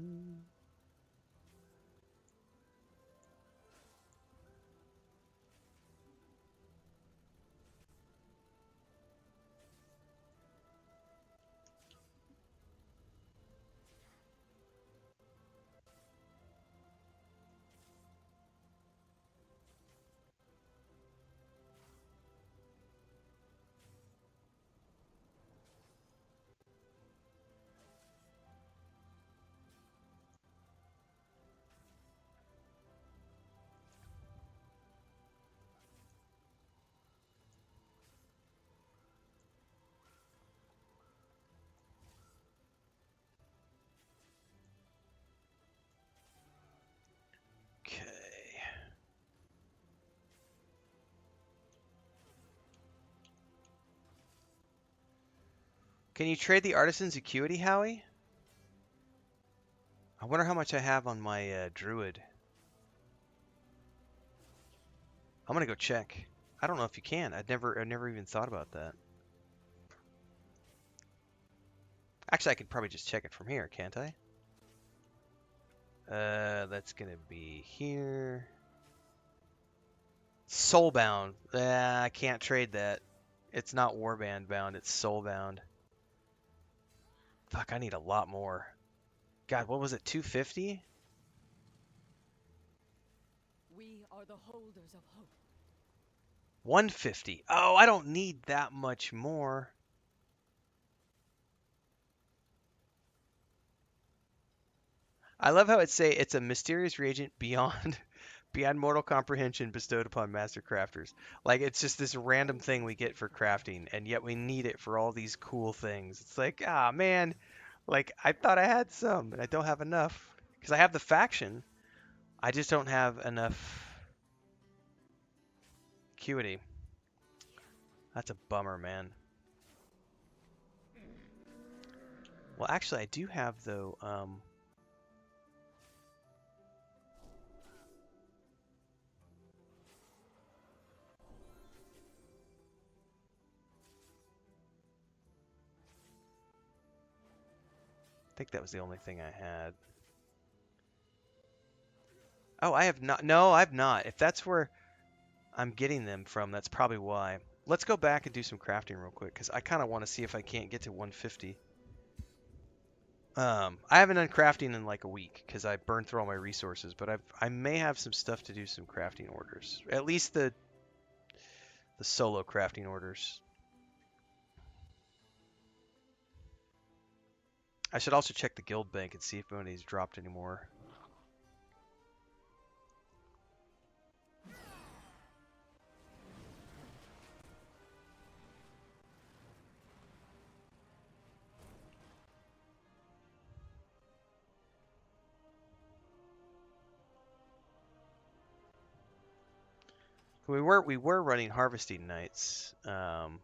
Can you trade the artisan's acuity, Howie? I wonder how much I have on my druid. I'm gonna go check. I don't know if you can. I never even thought about that. Actually, I could probably just check it from here, can't I? That's gonna be here. Soulbound. I can't trade that. It's not warband bound. It's soulbound. Fuck, I need a lot more. God, what was it? 250? We are the holders of hope. 150. Oh, I don't need that much more. I love how it say it's a mysterious reagent beyond mortal comprehension bestowed upon master crafters. Like, it's just this random thing we get for crafting, and yet we need it for all these cool things. It's like, ah, man, like, I thought I had some, and I don't have enough. Because I have the faction, I just don't have enough acuity. That's a bummer, man. Well, actually, I do have, though, I think that was the only thing I had. Oh, I have not. No, I've not. If that's where I'm getting them from, that's probably why. Let's go back and do some crafting real quick, because I kind of want to see if I can't get to 150. I haven't done crafting in like a week, because I burned through all my resources, but I may have some stuff to do some crafting orders. At least the solo crafting orders. I should also check the guild bank and see if anybody's dropped anymore. We were running harvesting nights, and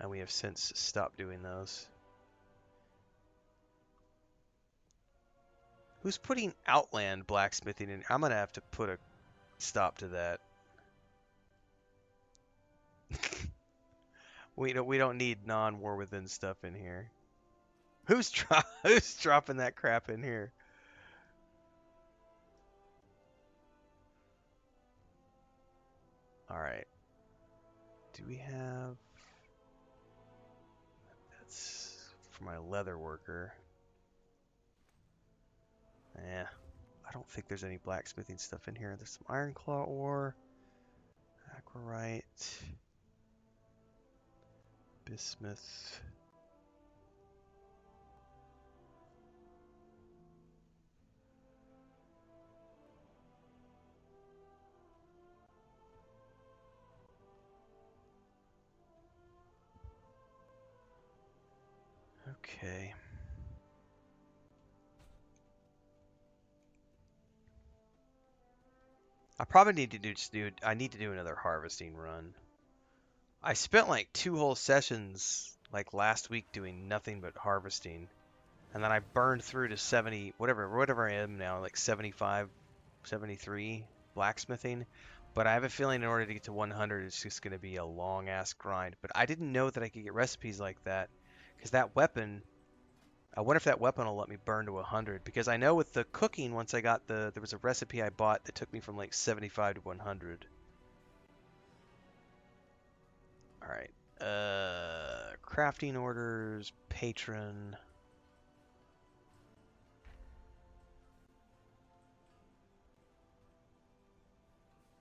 we have since stopped doing those. Who's putting Outland blacksmithing in? I'm gonna have to put a stop to that. We don't need non-war within stuff in here. Who's dropping that crap in here? All right. Do we have? That's for my leather worker. Eh, I don't think there's any blacksmithing stuff in here. There's some iron claw ore, aquarite, bismuth. Okay. I probably need to do another harvesting run. I spent like 2 whole sessions like last week doing nothing but harvesting. And then I burned through to 70 whatever I am now, like 75, 73 blacksmithing. But I have a feeling in order to get to 100 it's just going to be a long ass grind. But I didn't know that I could get recipes like that, cuz that weapon, I wonder if that weapon will let me burn to 100, because I know with the cooking, once I got there was a recipe I bought that took me from like 75 to 100. All right. Crafting orders, patron.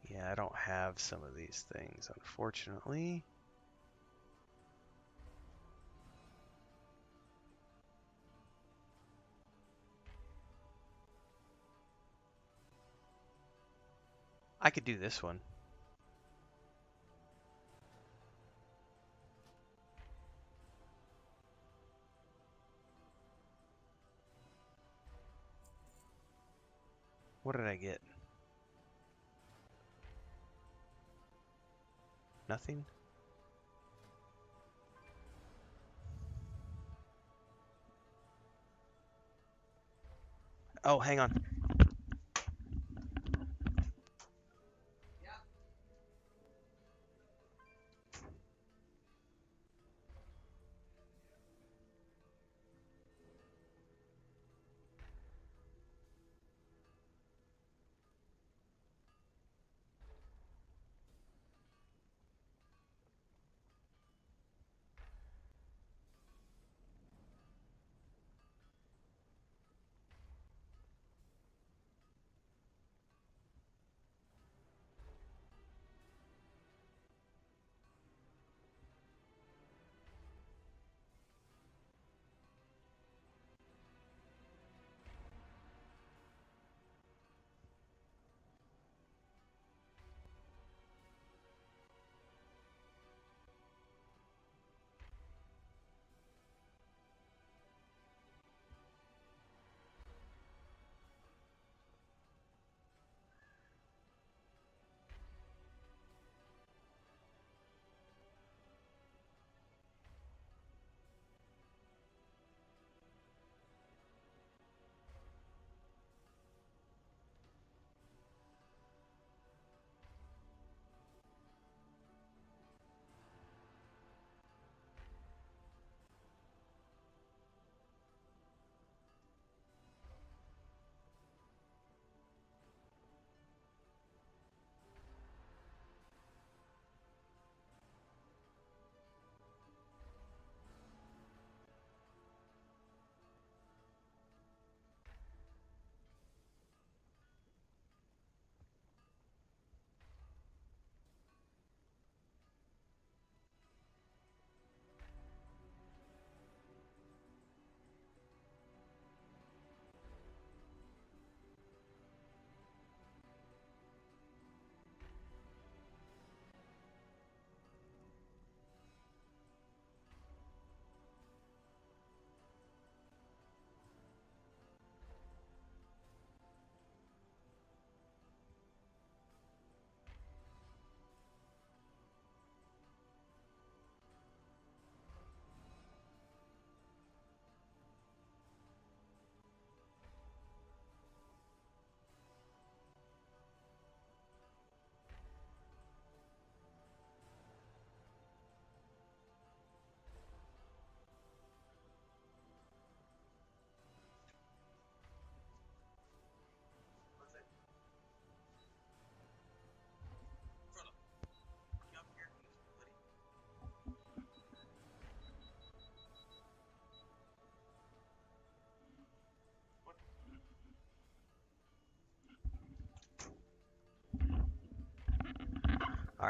Yeah, I don't have some of these things, unfortunately. I could do this one. What did I get? Nothing? Oh, hang on.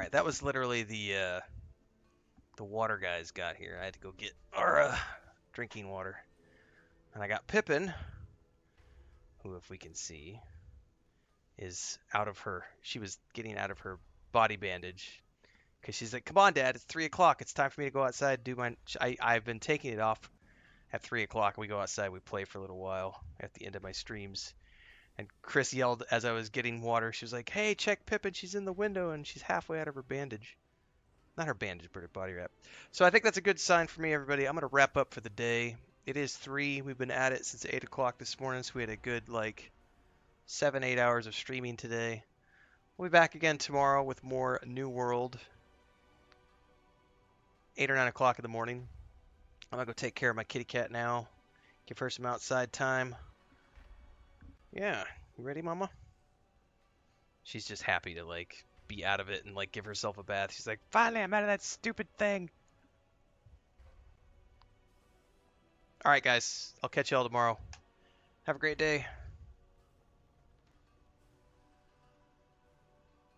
Alright, that was literally the water guys got here. I had to go get our drinking water. And I got Pippin, who, if we can see, is out of her... She was getting out of her body bandage. Because she's like, come on, Dad, it's 3 o'clock. It's time for me to go outside and do my... I've been taking it off at 3 o'clock. We go outside, we play for a little while at the end of my streams. And Chris yelled as I was getting water. She was like, hey, check Pippin. She's in the window, and she's halfway out of her bandage. Not her bandage, but her body wrap. So I think that's a good sign for me, everybody. I'm going to wrap up for the day. It is 3. We've been at it since 8 o'clock this morning, so we had a good, 7-8 hours of streaming today. We'll be back again tomorrow with more New World. 8 or 9 o'clock in the morning. I'm going to go take care of my kitty cat now. Give her some outside time. Yeah. You ready, Mama? She's just happy to, be out of it and, give herself a bath. She's like, finally, I'm out of that stupid thing. Alright, guys. I'll catch y'all tomorrow. Have a great day.